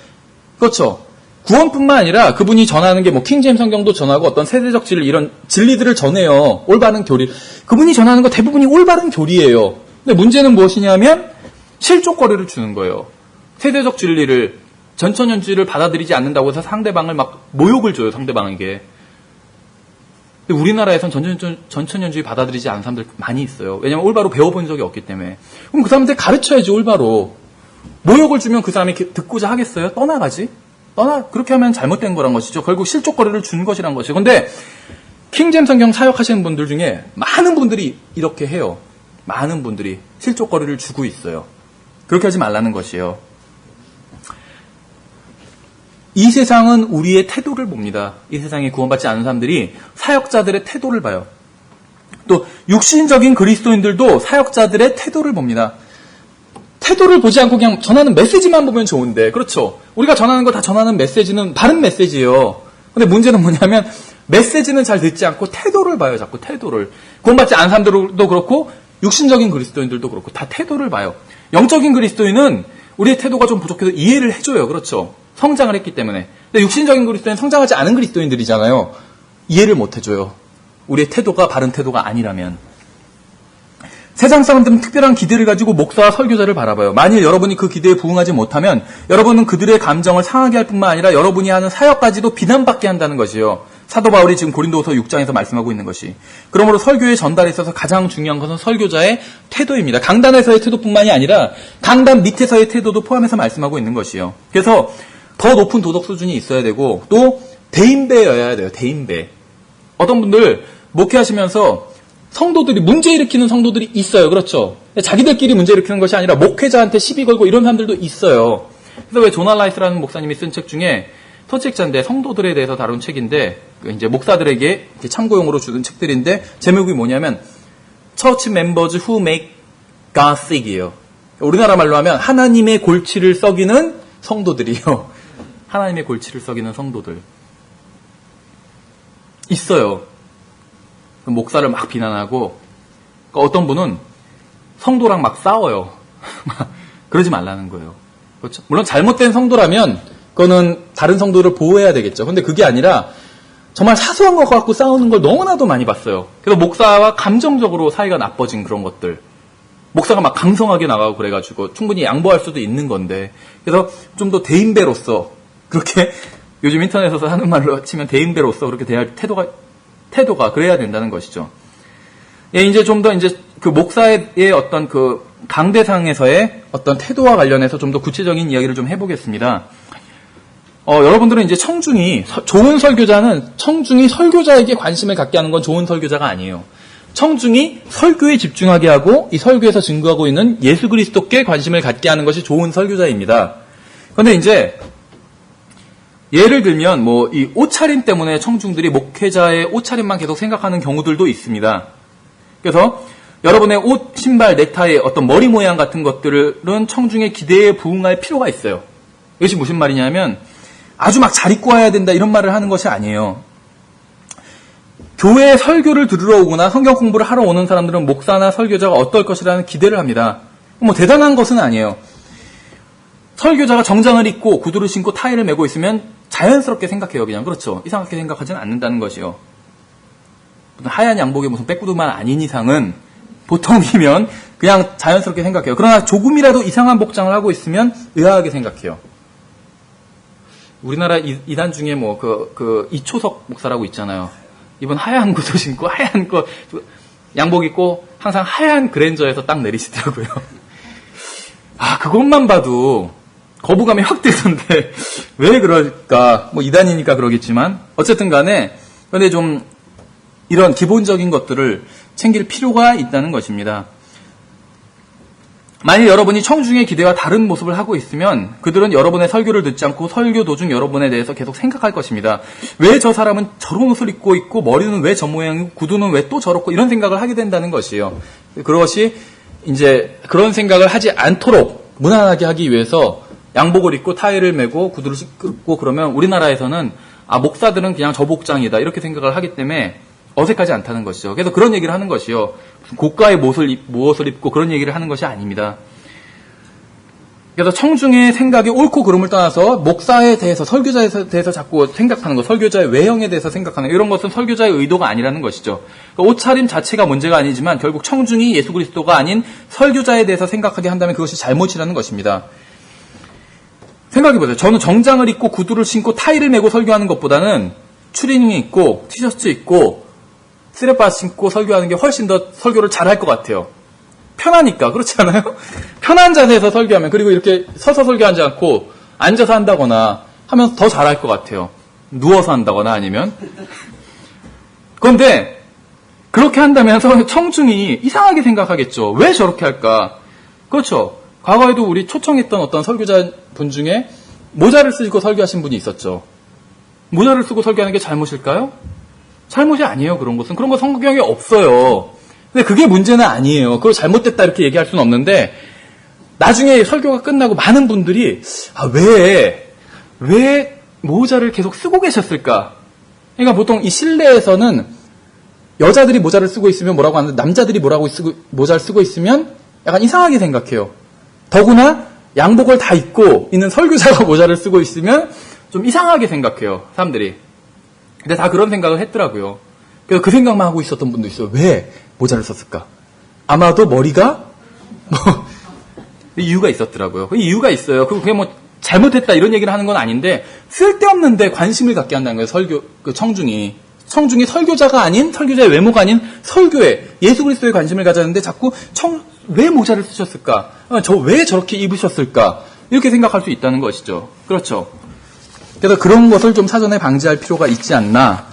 그렇죠. 구원뿐만 아니라 그분이 전하는 게 킹제임 성경도 전하고 어떤 세대적 진리 이런 진리들을 전해요. 올바른 교리. 그분이 전하는 거 대부분이 올바른 교리예요. 근데 문제는 무엇이냐면 실족거리를 주는 거예요. 세대적 진리를 전천연주를 받아들이지 않는다고 해서 상대방을 막 모욕을 줘요. 상대방에게. 근데 우리나라에선 전천연주의 받아들이지 않는 사람들 많이 있어요. 왜냐면 올바로 배워본 적이 없기 때문에. 그럼 그 사람한테 가르쳐야지 올바로. 모욕을 주면 그 사람이 듣고자 하겠어요? 떠나가지? 그렇게 하면 잘못된 거란 것이죠. 결국 실족거리를 준 것이란 것이죠. 근데 킹제임 성경 사역하시는 분들 중에 많은 분들이 이렇게 해요. 많은 분들이 실족거리를 주고 있어요. 그렇게 하지 말라는 것이에요. 이 세상은 우리의 태도를 봅니다. 이 세상에 구원받지 않은 사람들이 사역자들의 태도를 봐요. 또 육신적인 그리스도인들도 사역자들의 태도를 봅니다. 태도를 보지 않고 그냥 전하는 메시지만 보면 좋은데, 그렇죠? 우리가 전하는 거 다 전하는 메시지는 바른 메시지예요. 근데 문제는 뭐냐면 메시지는 잘 듣지 않고 태도를 봐요. 자꾸 태도를. 구원받지 않은 사람들도 그렇고 육신적인 그리스도인들도 그렇고 다 태도를 봐요. 영적인 그리스도인은 우리의 태도가 좀 부족해서 이해를 해줘요. 그렇죠? 성장을 했기 때문에. 근데 육신적인 그리스도인 성장하지 않은 그리스도인들이잖아요. 이해를 못 해줘요. 우리의 태도가 바른 태도가 아니라면. 세상 사람들은 특별한 기대를 가지고 목사와 설교자를 바라봐요. 만일 여러분이 그 기대에 부응하지 못하면 여러분은 그들의 감정을 상하게 할 뿐만 아니라 여러분이 하는 사역까지도 비난받게 한다는 것이요. 사도 바울이 지금 고린도후서 6장에서 말씀하고 있는 것이. 그러므로 설교의 전달에 있어서 가장 중요한 것은 설교자의 태도입니다. 강단에서의 태도뿐만이 아니라 강단 밑에서의 태도도 포함해서 말씀하고 있는 것이요. 그래서 더 높은 도덕 수준이 있어야 되고 또 대인배여야 돼요. 대인배. 어떤 분들 목회하시면서 성도들이 문제 일으키는 성도들이 있어요. 그렇죠? 자기들끼리 문제 일으키는 것이 아니라 목회자한테 시비 걸고 이런 사람들도 있어요. 그래서 왜 조나 라이스라는 목사님이 쓴 책 중에 서책자인데 성도들에 대해서 다룬 책인데 이제 목사들에게 참고용으로 주는 책들인데 제목이 뭐냐면 Church Members Who Make God Sick이에요. 우리나라 말로 하면 하나님의 골치를 썩이는 성도들이요. 하나님의 골치를 썩이는 성도들 있어요. 목사를 막 비난하고 어떤 분은 성도랑 막 싸워요. 그러지 말라는 거예요. 그렇죠? 물론 잘못된 성도라면 그거는 다른 성도를 보호해야 되겠죠. 근데 그게 아니라 정말 사소한 것 갖고 싸우는 걸 너무나도 많이 봤어요. 그래서 목사와 감정적으로 사이가 나빠진 그런 것들. 목사가 막 강성하게 나가고 그래가지고 충분히 양보할 수도 있는 건데 그래서 좀 더 대인배로서 그렇게 요즘 인터넷에서 하는 말로 치면 대인배로서 그렇게 대할 태도가 그래야 된다는 것이죠. 예, 이제 좀 더 이제 그 목사의 어떤 그 강대상에서의 어떤 태도와 관련해서 좀 더 구체적인 이야기를 좀 해보겠습니다. 여러분들은 이제 좋은 설교자는 청중이 설교자에게 관심을 갖게 하는 건 좋은 설교자가 아니에요. 청중이 설교에 집중하게 하고 이 설교에서 증거하고 있는 예수 그리스도께 관심을 갖게 하는 것이 좋은 설교자입니다. 그런데 이제 예를 들면 뭐 이 옷차림 때문에 청중들이 목회자의 옷차림만 계속 생각하는 경우들도 있습니다. 그래서 여러분의 옷, 신발, 넥타이, 어떤 머리 모양 같은 것들은 청중의 기대에 부응할 필요가 있어요. 이것이 무슨 말이냐면 아주 막 잘 입고 와야 된다 이런 말을 하는 것이 아니에요. 교회에 설교를 들으러 오거나 성경 공부를 하러 오는 사람들은 목사나 설교자가 어떨 것이라는 기대를 합니다. 뭐 대단한 것은 아니에요. 설교자가 정장을 입고 구두를 신고 타이를 메고 있으면 자연스럽게 생각해요. 그냥 그렇죠. 이상하게 생각하지는 않는다는 것이요. 하얀 양복에 무슨 빼구두만 아닌 이상은 보통이면 그냥 자연스럽게 생각해요. 그러나 조금이라도 이상한 복장을 하고 있으면 의아하게 생각해요. 우리나라 이단 중에 뭐 이초석 목사라고 있잖아요. 이분 하얀 구두 신고 하얀 양복 입고 항상 하얀 그랜저에서 딱 내리시더라고요. 그것만 봐도 거부감이 확 들던데 왜 그럴까? 뭐 이단이니까 그러겠지만 어쨌든 간에 근데 좀 이런 기본적인 것들을 챙길 필요가 있다는 것입니다. 만일 여러분이 청중의 기대와 다른 모습을 하고 있으면 그들은 여러분의 설교를 듣지 않고 설교 도중 여러분에 대해서 계속 생각할 것입니다. 왜 저 사람은 저런 옷을 입고 있고 머리는 왜 저 모양이고 구두는 왜 또 저렇고 이런 생각을 하게 된다는 것이에요. 그것이 이제 그런 생각을 하지 않도록 무난하게 하기 위해서 양복을 입고 타이를 메고 구두를 신고 그러면 우리나라에서는 목사들은 그냥 저 복장이다 이렇게 생각을 하기 때문에 어색하지 않다는 것이죠. 그래서 그런 얘기를 하는 것이요. 고가의 무엇을 입고 그런 얘기를 하는 것이 아닙니다. 그래서 청중의 생각이 옳고 그름을 떠나서 목사에 대해서 설교자에 대해서 자꾸 생각하는 것, 설교자의 외형에 대해서 생각하는 것, 이런 것은 설교자의 의도가 아니라는 것이죠. 그러니까 옷차림 자체가 문제가 아니지만 결국 청중이 예수 그리스도가 아닌 설교자에 대해서 생각하게 한다면 그것이 잘못이라는 것입니다. 생각해보세요. 저는 정장을 입고 구두를 신고 타이를 메고 설교하는 것보다는 추리닝 입고 티셔츠 입고 쓰레빠 신고 설교하는 게 훨씬 더 설교를 잘할 것 같아요. 편하니까. 그렇지 않아요? 편한 자세에서 설교하면 그리고 이렇게 서서 설교하지 않고 앉아서 한다거나 하면 더 잘할 것 같아요. 누워서 한다거나 아니면. 그런데 그렇게 한다면 청중이 이상하게 생각하겠죠. 왜 저렇게 할까? 그렇죠. 과거에도 우리 초청했던 어떤 설교자 분 중에 모자를 쓰고 설교하신 분이 있었죠. 모자를 쓰고 설교하는 게 잘못일까요? 잘못이 아니에요. 그런 것은. 그런 거 성경에 없어요. 근데 그게 문제는 아니에요. 그걸 잘못됐다 이렇게 얘기할 수는 없는데 나중에 설교가 끝나고 많은 분들이 왜 모자를 계속 쓰고 계셨을까? 그러니까 보통 이 실내에서는 여자들이 모자를 쓰고 있으면 뭐라고 하는데 남자들이 모자를 쓰고 있으면 약간 이상하게 생각해요. 더구나 양복을 다 입고 있는 설교자가 모자를 쓰고 있으면 좀 이상하게 생각해요. 사람들이. 근데 다 그런 생각을 했더라고요. 그래서 그 생각만 하고 있었던 분도 있어요. 왜 모자를 썼을까? 아마도 머리가 이유가 있었더라고요. 이유가 있어요. 그게 뭐 잘못했다 이런 얘기를 하는 건 아닌데 쓸데없는데 관심을 갖게 한다는 거예요. 설교 청중이 설교자가 아닌 설교자의 외모가 아닌 설교에 예수 그리스도에 관심을 가졌는데 자꾸 왜 모자를 쓰셨을까? 왜 저렇게 입으셨을까? 이렇게 생각할 수 있다는 것이죠. 그렇죠. 그래서 그런 것을 좀 사전에 방지할 필요가 있지 않나.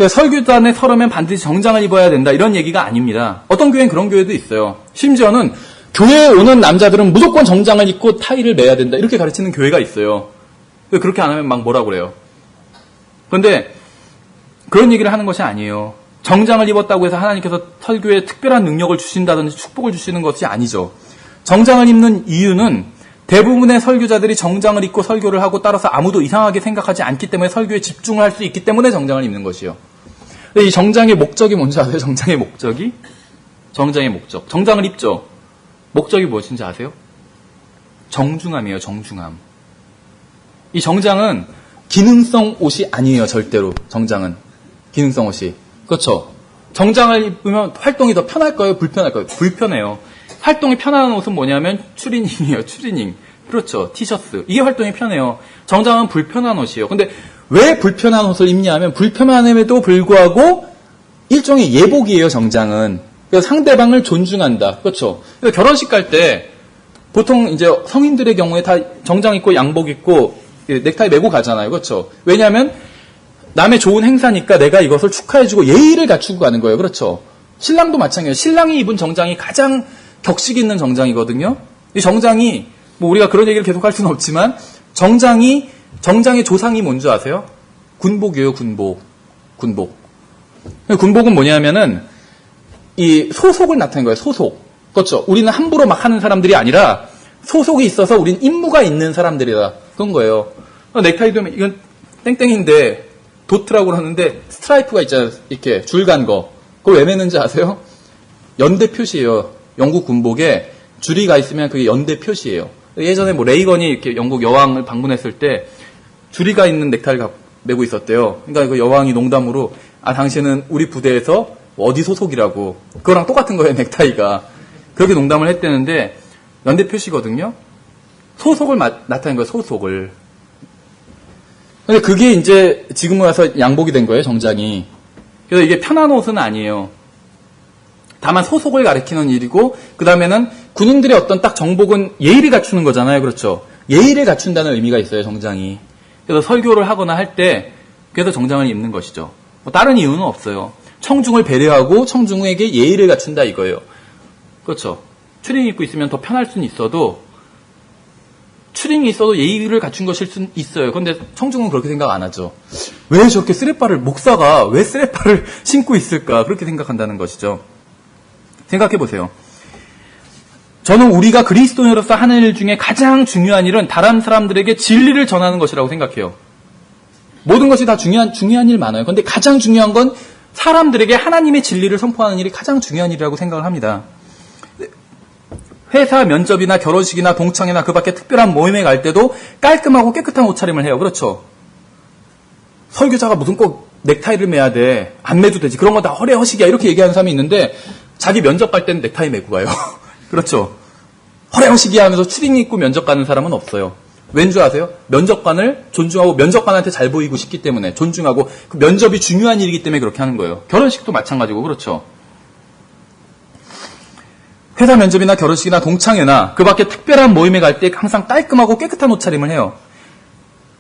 설교단에 서려면 반드시 정장을 입어야 된다 이런 얘기가 아닙니다. 어떤 교회는 그런 교회도 있어요. 심지어는 교회에 오는 남자들은 무조건 정장을 입고 타이를 매야 된다 이렇게 가르치는 교회가 있어요. 그렇게 안 하면 막 뭐라 그래요. 그런데 그런 얘기를 하는 것이 아니에요. 정장을 입었다고 해서 하나님께서 설교에 특별한 능력을 주신다든지 축복을 주시는 것이 아니죠. 정장을 입는 이유는 대부분의 설교자들이 정장을 입고 설교를 하고 따라서 아무도 이상하게 생각하지 않기 때문에 설교에 집중을 할 수 있기 때문에 정장을 입는 것이요. 이 정장의 목적이 뭔지 아세요? 정장의 목적이? 정장의 목적. 정장을 입죠. 목적이 무엇인지 아세요? 정중함이에요. 정중함. 이 정장은 기능성 옷이 아니에요. 절대로. 정장은. 기능성 옷이. 그렇죠. 정장을 입으면 활동이 더 편할까요? 불편할까요? 불편해요. 활동이 편한 옷은 뭐냐면 추리닝이에요. 추리닝. 그렇죠. 티셔츠. 이게 활동이 편해요. 정장은 불편한 옷이에요. 근데 왜 불편한 옷을 입냐면 불편함에도 불구하고 일종의 예복이에요. 정장은. 그래서 상대방을 존중한다. 그렇죠. 그래서 결혼식 갈 때 보통 이제 성인들의 경우에 다 정장 입고 양복 입고 넥타이 메고 가잖아요. 그렇죠. 왜냐하면 남의 좋은 행사니까 내가 이것을 축하해주고 예의를 갖추고 가는 거예요. 그렇죠. 신랑도 마찬가지예요. 신랑이 입은 정장이 가장 격식 있는 정장이거든요. 이 정장이 뭐 우리가 그런 얘기를 계속 할 수는 없지만 정장의 조상이 뭔지 아세요? 군복이에요. 군복. 군복은 뭐냐면은 이 소속을 나타낸 거예요. 소속. 그렇죠. 우리는 함부로 막 하는 사람들이 아니라 소속이 있어서 우린 임무가 있는 사람들이다. 그런 거예요. 넥타이도 이건 땡땡인데 도트라고 하는데 스트라이프가 있잖아요. 이렇게 줄 간 거. 그걸 왜 매는지 아세요? 연대 표시예요. 영국 군복에 줄이 가 있으면 그게 연대 표시예요. 예전에 뭐 레이건이 이렇게 영국 여왕을 방문했을 때 줄이 가 있는 넥타이를 메고 있었대요. 그러니까 그 여왕이 농담으로 당신은 우리 부대에서 어디 소속이라고. 그거랑 똑같은 거예요. 넥타이가. 그렇게 농담을 했대는데 연대 표시거든요. 소속을 나타낸 거예요. 소속을. 근데 그게 이제 지금 와서 양복이 된 거예요. 정장이. 그래서 이게 편한 옷은 아니에요. 다만 소속을 가리키는 일이고 그 다음에는 군인들의 어떤 딱 정복은 예의를 갖추는 거잖아요. 그렇죠. 예의를 갖춘다는 의미가 있어요. 정장이. 그래서 설교를 하거나 할 때 그래서 정장을 입는 것이죠. 뭐 다른 이유는 없어요. 청중을 배려하고 청중에게 예의를 갖춘다 이거예요. 그렇죠. 추리닝 입고 있으면 더 편할 수는 있어도 추리닝이 있어도 예의를 갖춘 것일 수는 있어요. 그런데 청중은 그렇게 생각 안 하죠. 왜 저렇게 목사가 왜 쓰레빠를 신고 있을까? 그렇게 생각한다는 것이죠. 생각해 보세요. 저는 우리가 그리스도인으로서 하는 일 중에 가장 중요한 일은 다른 사람들에게 진리를 전하는 것이라고 생각해요. 모든 것이 다 중요한 일 많아요. 그런데 가장 중요한 건 사람들에게 하나님의 진리를 선포하는 일이 가장 중요한 일이라고 생각을 합니다. 회사 면접이나 결혼식이나 동창회나 그 밖에 특별한 모임에 갈 때도 깔끔하고 깨끗한 옷차림을 해요. 그렇죠. 설교자가 무슨 꼭 넥타이를 매야 돼. 안 매도 되지. 그런 거 다 허례허식이야. 이렇게 얘기하는 사람이 있는데 자기 면접 갈 때는 넥타이 매고 가요. 그렇죠. 허례허식이야 하면서 추리닝 입고 면접 가는 사람은 없어요. 왠지 아세요? 면접관을 존중하고 면접관한테 잘 보이고 싶기 때문에 존중하고 그 면접이 중요한 일이기 때문에 그렇게 하는 거예요. 결혼식도 마찬가지고 그렇죠. 회사 면접이나 결혼식이나 동창회나 그 밖에 특별한 모임에 갈 때 항상 깔끔하고 깨끗한 옷차림을 해요.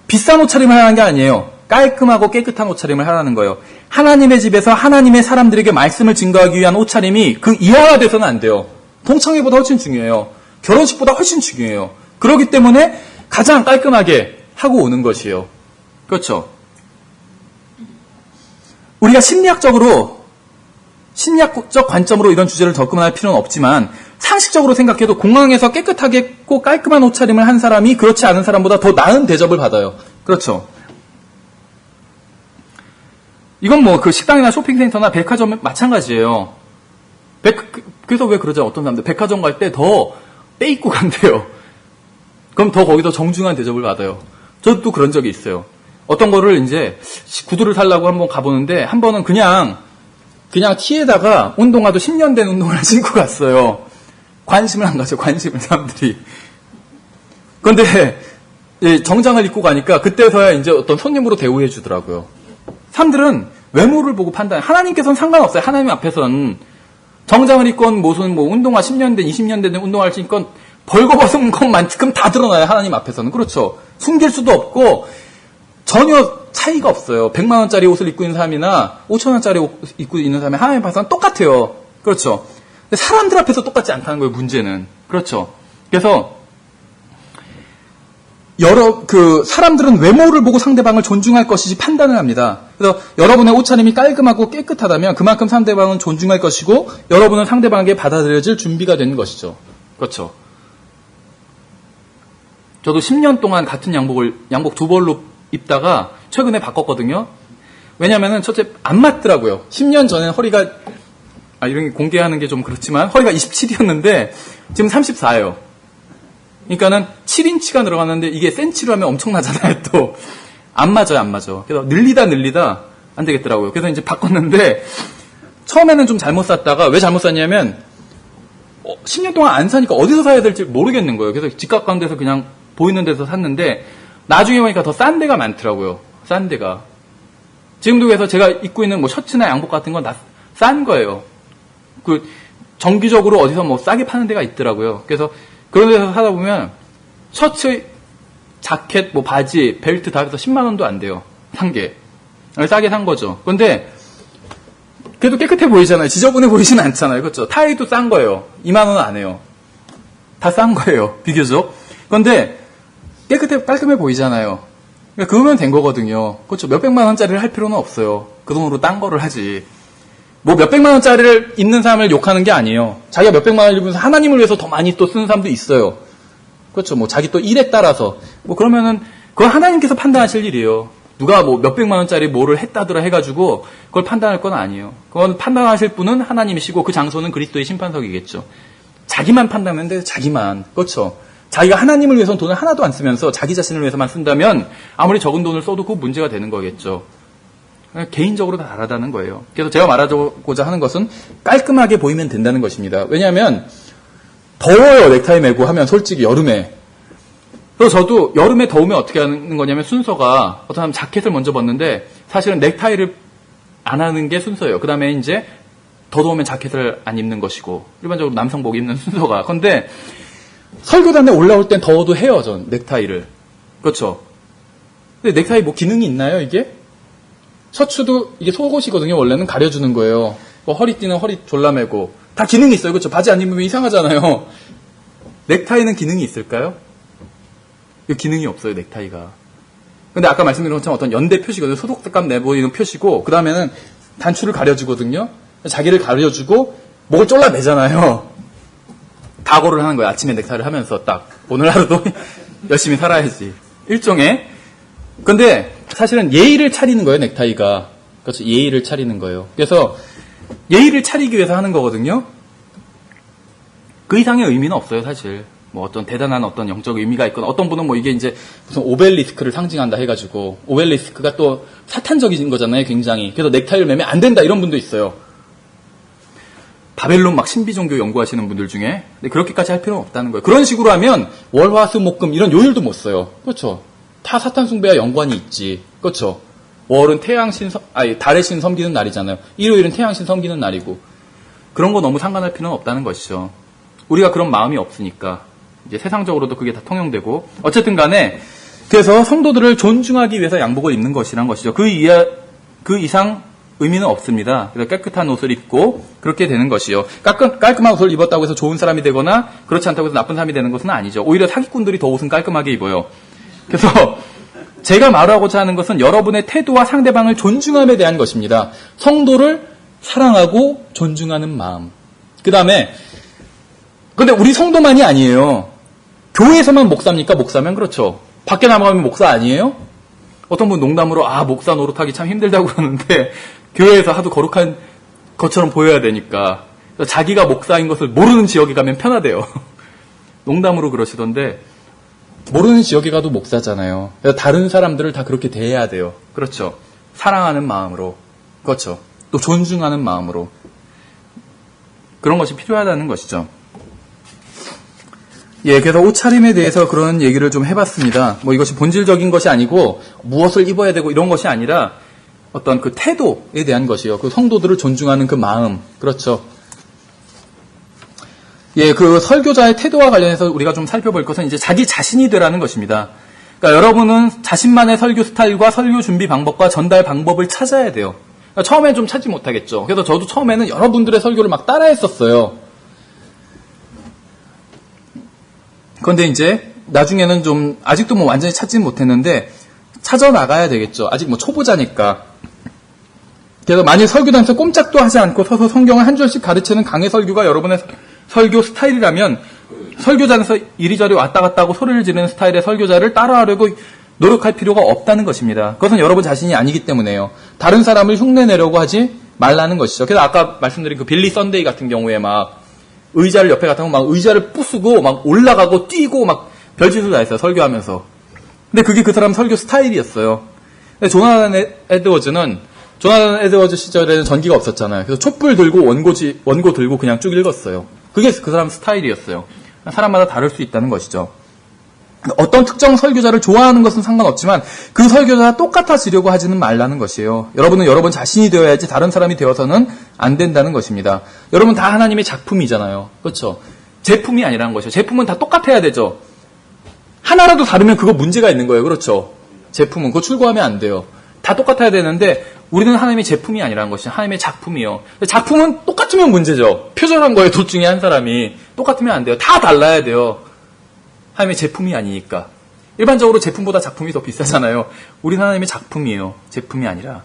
비싼 옷차림을 하라는 게 아니에요. 깔끔하고 깨끗한 옷차림을 하라는 거예요. 하나님의 집에서 하나님의 사람들에게 말씀을 증거하기 위한 옷차림이 그 이하가 돼서는 안 돼요. 동창회보다 훨씬 중요해요. 결혼식보다 훨씬 중요해요. 그렇기 때문에 가장 깔끔하게 하고 오는 것이에요. 그렇죠. 우리가 심리학적 관점으로 이런 주제를 접근할 필요는 없지만 상식적으로 생각해도 공항에서 깨끗하게 꼭 깔끔한 옷차림을 한 사람이 그렇지 않은 사람보다 더 나은 대접을 받아요. 그렇죠. 이건 뭐 그 식당이나 쇼핑센터나 백화점 마찬가지예요. 그래서 왜 그러죠? 어떤 사람들 백화점 갈 때 더 빼입고 간대요. 그럼 더 거기서 정중한 대접을 받아요. 저도 그런 적이 있어요. 어떤 거를 이제 구두를 살라고 한번 가보는데 한 번은 그냥 티에다가 운동화도 10년 된 운동화를 신고 갔어요. 관심을 안 가죠. 관심을 사람들이. 그런데 정장을 입고 가니까 그때서야 이제 어떤 손님으로 대우해 주더라고요. 사람들은 외모를 보고 판단해. 하나님께서는 상관없어요. 하나님 앞에서는 정장을 입건 무슨 뭐 운동화 10년 된 20년 된 운동화를 신건 벌거벗은 것만큼 다 드러나요. 하나님 앞에서는. 그렇죠. 숨길 수도 없고 전혀 차이가 없어요. 100만 원짜리 옷을 입고 있는 사람이나 5천 원짜리 옷 입고 있는 사람이 하나님 앞에서는 똑같아요. 그렇죠. 근데 사람들 앞에서 똑같지 않다는 거예요. 문제는. 그렇죠. 그래서 사람들은 외모를 보고 상대방을 존중할 것이지 판단을 합니다. 그래서 여러분의 옷차림이 깔끔하고 깨끗하다면 그만큼 상대방은 존중할 것이고 여러분은 상대방에게 받아들여질 준비가 되는 것이죠. 그렇죠. 저도 10년 동안 같은 양복 두 벌로 입다가 최근에 바꿨거든요. 왜냐면은 첫째 안 맞더라고요. 10년 전에는 허리가 이런 게 공개하는 게 좀 그렇지만 허리가 27이었는데 지금 34예요. 그러니까는 7인치가 늘어갔는데 이게 센치로 하면 엄청나잖아요. 또 안 맞아요, 안 맞아. 그래서 늘리다 안 되겠더라고요. 그래서 이제 바꿨는데 처음에는 좀 잘못 샀다가 왜 잘못 샀냐면 10년 동안 안 사니까 어디서 사야 될지 모르겠는 거예요. 그래서 집 가까운 데서 그냥 보이는 데서 샀는데 나중에 보니까 더 싼 데가 많더라고요. 싼 데가. 지금도 그래서 제가 입고 있는 뭐 셔츠나 양복 같은 건 다 싼 거예요. 정기적으로 어디서 뭐 싸게 파는 데가 있더라고요. 그래서 그런 데서 사다 보면 셔츠, 자켓, 뭐 바지, 벨트 다 해서 10만 원도 안 돼요. 산 게. 싸게 산 거죠. 그런데 그래도 깨끗해 보이잖아요. 지저분해 보이진 않잖아요. 그렇죠? 타이도 싼 거예요. 2만 원 안 해요. 다 싼 거예요. 비교적. 그런데 깔끔해 보이잖아요. 그러니까 그거면 된 거거든요. 그렇죠? 몇백만 원짜리를 할 필요는 없어요. 그 돈으로 딴 거를 하지. 뭐 몇백만 원짜리를 입는 사람을 욕하는 게 아니에요. 자기가 몇백만 원을 입으면서 하나님을 위해서 더 많이 또 쓰는 사람도 있어요. 그렇죠? 뭐 자기 또 일에 따라서. 뭐 그러면은 그건 하나님께서 판단하실 일이에요. 누가 뭐 몇백만 원짜리 뭐를 했다더라 해가지고 그걸 판단할 건 아니에요. 그건 판단하실 분은 하나님이시고 그 장소는 그리스도의 심판석이겠죠. 자기만 판단하는데 자기만. 그렇죠? 자기가 하나님을 위해서는 돈을 하나도 안 쓰면서 자기 자신을 위해서만 쓴다면 아무리 적은 돈을 써도 그 문제가 되는 거겠죠. 개인적으로 다 다르다는 거예요. 그래서 제가 말하고자 하는 것은 깔끔하게 보이면 된다는 것입니다. 왜냐하면 더워요. 넥타이 메고 하면 솔직히 여름에. 그래서 저도 여름에 더우면 어떻게 하는 거냐면 순서가 어떤 사람 자켓을 먼저 벗는데 사실은 넥타이를 안 하는 게 순서예요. 그 다음에 이제 더 더우면 자켓을 안 입는 것이고 일반적으로 남성복 입는 순서가. 그런데 설교단에 올라올 땐 더워도 해요. 전 넥타이를. 그렇죠. 근데 넥타이 뭐 기능이 있나요 이게? 셔츠도 이게 속옷이거든요. 원래는 가려주는 거예요. 뭐 허리띠는 허리 졸라매고 다 기능이 있어요. 그렇죠? 바지 안 입으면 이상하잖아요. 넥타이는 기능이 있을까요? 기능이 없어요. 넥타이가. 근데 아까 말씀드린 것처럼 어떤 연대 표시거든요. 소속감 내보이는 표시고 그 다음에는 단추를 가려주거든요. 자기를 가려주고 목을 졸라매잖아요. 각오를 하는 거예요. 아침에 넥타이를 하면서 딱 오늘 하루도 열심히 살아야지. 일종의. 근데 사실은 예의를 차리는 거예요. 넥타이가. 그렇죠. 예의를 차리는 거예요. 그래서 예의를 차리기 위해서 하는 거거든요. 그 이상의 의미는 없어요. 사실. 뭐 어떤 대단한 어떤 영적 의미가 있거나 어떤 분은 뭐 이게 이제 무슨 오벨리스크를 상징한다 해가지고 오벨리스크가 또 사탄적인 거잖아요. 굉장히. 그래서 넥타이를 매면 안 된다 이런 분도 있어요. 바벨론 막 신비 종교 연구하시는 분들 중에. 근데 그렇게까지 할 필요는 없다는 거예요. 그런 식으로 하면 월화수목금 이런 요일도 못 써요. 그렇죠. 다 사탄 숭배와 연관이 있지. 그렇죠. 월은 달의 신 섬기는 날이잖아요. 일요일은 태양신 섬기는 날이고. 그런 거 너무 상관할 필요는 없다는 것이죠. 우리가 그런 마음이 없으니까. 이제 세상적으로도 그게 다 통용되고. 어쨌든 간에, 그래서 성도들을 존중하기 위해서 양복을 입는 것이란 것이죠. 그 이상 의미는 없습니다. 그래서 깨끗한 옷을 입고 그렇게 되는 것이요. 깔끔한 옷을 입었다고 해서 좋은 사람이 되거나 그렇지 않다고 해서 나쁜 사람이 되는 것은 아니죠. 오히려 사기꾼들이 더 옷은 깔끔하게 입어요. 그래서 제가 말하고자 하는 것은 여러분의 태도와 상대방을 존중함에 대한 것입니다. 성도를 사랑하고 존중하는 마음. 그 다음에 근데 우리 성도만이 아니에요. 교회에서만 목사입니까? 목사면 그렇죠. 밖에 나가면 목사 아니에요? 어떤 분 농담으로 목사 노릇하기 참 힘들다고 그러는데 교회에서 하도 거룩한 것처럼 보여야 되니까 자기가 목사인 것을 모르는 지역에 가면 편하대요. 농담으로 그러시던데 모르는 지역에 가도 목사잖아요. 그래서 다른 사람들을 다 그렇게 대해야 돼요. 그렇죠. 사랑하는 마음으로. 그렇죠. 또 존중하는 마음으로. 그런 것이 필요하다는 것이죠. 예, 그래서 옷차림에 대해서 그런 얘기를 좀 해봤습니다. 뭐 이것이 본질적인 것이 아니고 무엇을 입어야 되고 이런 것이 아니라 어떤 그 태도에 대한 것이요. 그 성도들을 존중하는 그 마음. 그렇죠. 예, 그 설교자의 태도와 관련해서 우리가 좀 살펴볼 것은 이제 자기 자신이 되라는 것입니다. 그러니까 여러분은 자신만의 설교 스타일과 설교 준비 방법과 전달 방법을 찾아야 돼요. 그러니까 처음엔 좀 찾지 못하겠죠. 그래서 저도 처음에는 여러분들의 설교를 막 따라했었어요. 그런데 이제 나중에는 좀 아직도 뭐 완전히 찾지는 못했는데 찾아 나가야 되겠죠. 아직 뭐 초보자니까. 그래서 만약 설교단에서 꼼짝도 하지 않고 서서 성경을 한 줄씩 가르치는 강의 설교가 여러분의 설교 스타일이라면 설교단에서 이리저리 왔다 갔다 하고 소리를 지르는 스타일의 설교자를 따라하려고 노력할 필요가 없다는 것입니다. 그것은 여러분 자신이 아니기 때문에요. 다른 사람을 흉내내려고 하지 말라는 것이죠. 그래서 아까 말씀드린 그 빌리 썬데이 같은 경우에 막 의자를 옆에 갖다 놓으면 막 의자를 부수고 막 올라가고 뛰고 막 별짓을 다 했어요. 설교하면서. 근데 그게 그 사람 설교 스타일이었어요. 근데 조나단 에드워즈 시절에는 전기가 없었잖아요. 그래서 촛불 들고 원고 들고 그냥 쭉 읽었어요. 그게 그 사람 스타일이었어요. 사람마다 다를 수 있다는 것이죠. 어떤 특정 설교자를 좋아하는 것은 상관없지만 그 설교자와 똑같아지려고 하지는 말라는 것이에요. 여러분은 여러분 자신이 되어야지 다른 사람이 되어서는 안 된다는 것입니다. 여러분 다 하나님의 작품이잖아요. 그렇죠? 제품이 아니라는 것이죠. 제품은 다 똑같아야 되죠. 하나라도 다르면 그거 문제가 있는 거예요. 그렇죠? 제품은 그거 출고하면 안 돼요. 다 똑같아야 되는데 우리는 하나님의 제품이 아니라는 것이죠. 하나님의 작품이요. 작품은 똑같으면 문제죠. 표절한 거예요. 둘 중에 한 사람이. 똑같으면 안 돼요. 다 달라야 돼요. 하나님의 제품이 아니니까. 일반적으로 제품보다 작품이 더 비싸잖아요. 우리는 하나님의 작품이에요. 제품이 아니라.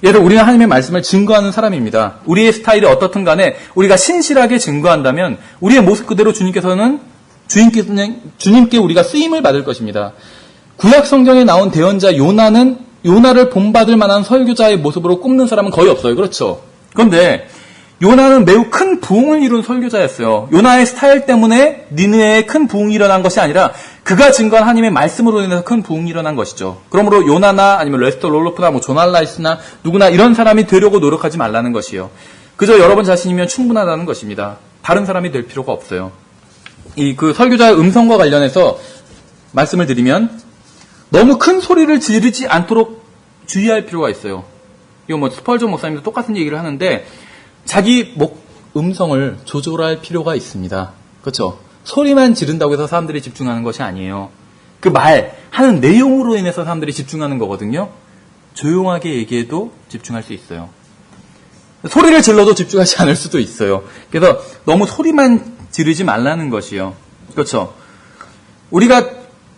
예를 들어 우리는 하나님의 말씀을 증거하는 사람입니다. 우리의 스타일이 어떻든 간에 우리가 신실하게 증거한다면 우리의 모습 그대로 주님께 우리가 쓰임을 받을 것입니다. 구약 성경에 나온 대언자 요나를 본받을 만한 설교자의 모습으로 꼽는 사람은 거의 없어요. 그렇죠? 그런데 요나는 매우 큰 부흥을 이룬 설교자였어요. 요나의 스타일 때문에 니느웨에 큰 부흥이 일어난 것이 아니라 그가 증거한 하나님의 말씀으로 인해서 큰 부흥이 일어난 것이죠. 그러므로 요나나 아니면 레스터 롤로프나 뭐 조나 라이스나 누구나 이런 사람이 되려고 노력하지 말라는 것이요. 그저 여러분 자신이면 충분하다는 것입니다. 다른 사람이 될 필요가 없어요. 그 설교자의 음성과 관련해서 말씀을 드리면 너무 큰 소리를 지르지 않도록 주의할 필요가 있어요. 이거 뭐 스펄전 목사님도 똑같은 얘기를 하는데 자기 음성을 조절할 필요가 있습니다. 그렇죠? 소리만 지른다고 해서 사람들이 집중하는 것이 아니에요. 그 하는 내용으로 인해서 사람들이 집중하는 거거든요. 조용하게 얘기해도 집중할 수 있어요. 소리를 질러도 집중하지 않을 수도 있어요. 그래서 너무 소리만 지르지 말라는 것이요. 그렇죠? 우리가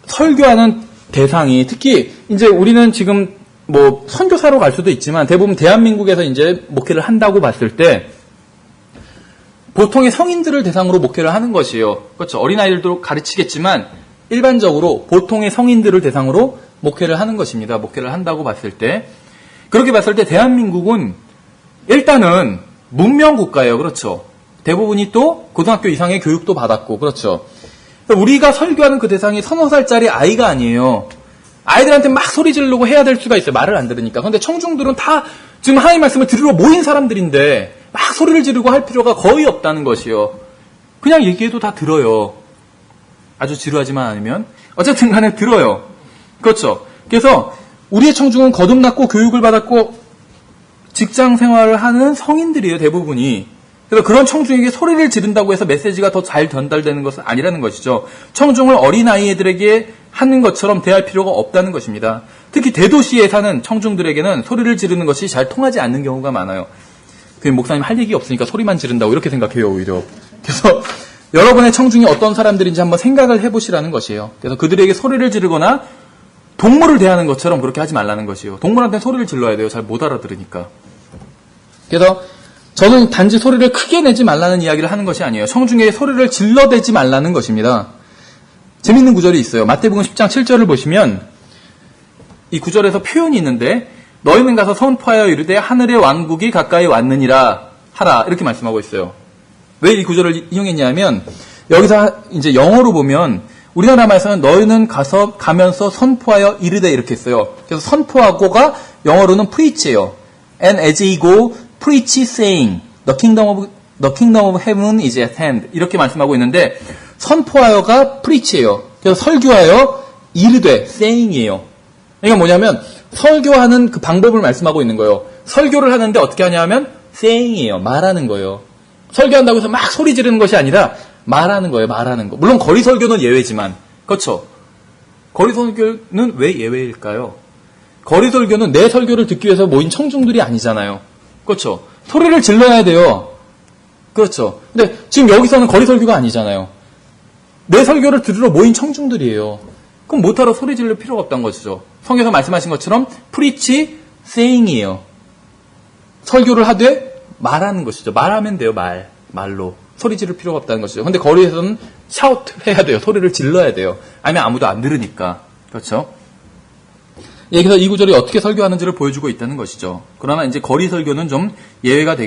설교하는 대상이 특히 이제 우리는 지금 뭐 선교사로 갈 수도 있지만 대부분 대한민국에서 이제 목회를 한다고 봤을 때 보통의 성인들을 대상으로 목회를 하는 것이에요. 그렇죠. 어린아이들도 가르치겠지만 일반적으로 보통의 성인들을 대상으로 목회를 하는 것입니다. 목회를 한다고 봤을 때. 그렇게 봤을 때 대한민국은 일단은 문명국가예요. 그렇죠. 대부분이 또 고등학교 이상의 교육도 받았고 그렇죠. 우리가 설교하는 그 대상이 서너 살짜리 아이가 아니에요. 아이들한테 막 소리 지르려고 해야 될 수가 있어요. 말을 안 들으니까. 그런데 청중들은 다 지금 하나님 말씀을 들으러 모인 사람들인데 막 소리를 지르고 할 필요가 거의 없다는 것이요. 그냥 얘기해도 다 들어요. 아주 지루하지만 않으면. 어쨌든 간에 들어요. 그렇죠. 그래서 우리의 청중은 거듭났고 교육을 받았고 직장 생활을 하는 성인들이에요. 대부분이. 그래서 그런 청중에게 소리를 지른다고 해서 메시지가 더 잘 전달되는 것은 아니라는 것이죠. 청중을 어린아이들에게 하는 것처럼 대할 필요가 없다는 것입니다. 특히 대도시에 사는 청중들에게는 소리를 지르는 것이 잘 통하지 않는 경우가 많아요. 그 목사님 할 얘기 없으니까 소리만 지른다고 이렇게 생각해요, 오히려. 그래서 여러분의 청중이 어떤 사람들인지 한번 생각을 해보시라는 것이에요. 그래서 그들에게 소리를 지르거나 동물을 대하는 것처럼 그렇게 하지 말라는 것이에요. 동물한테는 소리를 질러야 돼요. 잘 못 알아들으니까. 그래서 저는 단지 소리를 크게 내지 말라는 이야기를 하는 것이 아니에요. 청중에게 소리를 질러대지 말라는 것입니다. 재밌는 구절이 있어요. 마태복음 10장 7절을 보시면 이 구절에서 표현이 있는데 너희는 가서 선포하여 이르되 하늘의 왕국이 가까이 왔느니라 하라 이렇게 말씀하고 있어요. 왜 이 구절을 인용했냐면 여기서 이제 영어로 보면 우리나라 말에서는 너희는 가면서 선포하여 이르되 이렇게 했어요. 그래서 선포하고가 영어로는 preach예요. And as ye go, preach saying, the kingdom of heaven is at hand. 이렇게 말씀하고 있는데 선포하여가 preach예요. 그래서 설교하여 이르되 saying이에요. 그러니까 뭐냐면 설교하는 그 방법을 말씀하고 있는 거예요. 설교를 하는데 어떻게 하냐면 saying이에요. 말하는 거예요. 설교한다고 해서 막 소리 지르는 것이 아니라 말하는 거예요. 말하는 거. 물론 거리 설교는 예외지만 그렇죠. 거리 설교는 왜 예외일까요? 거리 설교는 내 설교를 듣기 위해서 모인 청중들이 아니잖아요. 그렇죠. 소리를 질러야 돼요. 그렇죠. 근데 지금 여기서는 거리 설교가 아니잖아요. 내 설교를 들으러 모인 청중들이에요. 그럼 못하러 소리 지를 필요가 없다는 것이죠. 성경에서 말씀하신 것처럼 preach saying이에요. 설교를 하되 말하는 것이죠. 말하면 돼요. 말로. 소리 지를 필요가 없다는 것이죠. 근데 거리에서는 샤우트 해야 돼요. 소리를 질러야 돼요. 아니면 아무도 안 들으니까. 그렇죠? 여기서 이 구절이 어떻게 설교하는지를 보여주고 있다는 것이죠. 그러나 이제 거리 설교는 좀 예외가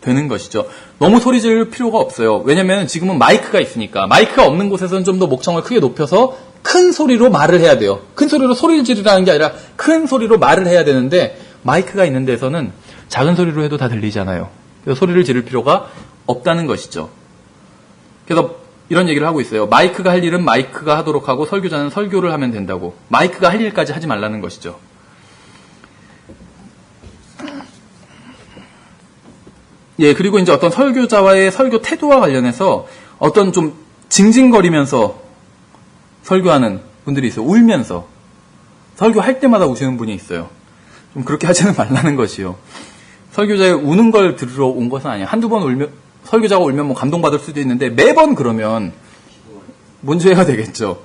되는 것이죠. 너무 소리 지를 필요가 없어요. 왜냐면 지금은 마이크가 있으니까. 마이크가 없는 곳에서는 좀 더 목청을 크게 높여서 큰 소리로 말을 해야 돼요. 큰 소리로 소리를 지르라는 게 아니라 큰 소리로 말을 해야 되는데 마이크가 있는 데서는 작은 소리로 해도 다 들리잖아요. 그래서 소리를 지를 필요가 없다는 것이죠. 그래서 이런 얘기를 하고 있어요. 마이크가 할 일은 마이크가 하도록 하고 설교자는 설교를 하면 된다고. 마이크가 할 일까지 하지 말라는 것이죠. 예, 그리고 이제 어떤 설교자와의 설교 태도와 관련해서 어떤 좀 징징거리면서 설교하는 분들이 있어요. 울면서. 설교할 때마다 우시는 분이 있어요. 좀 그렇게 하지는 말라는 것이요. 설교자의 우는 걸 들으러 온 것은 아니에요. 한두 번 울면, 설교자가 울면 뭐 감동받을 수도 있는데 매번 그러면 문제가 되겠죠.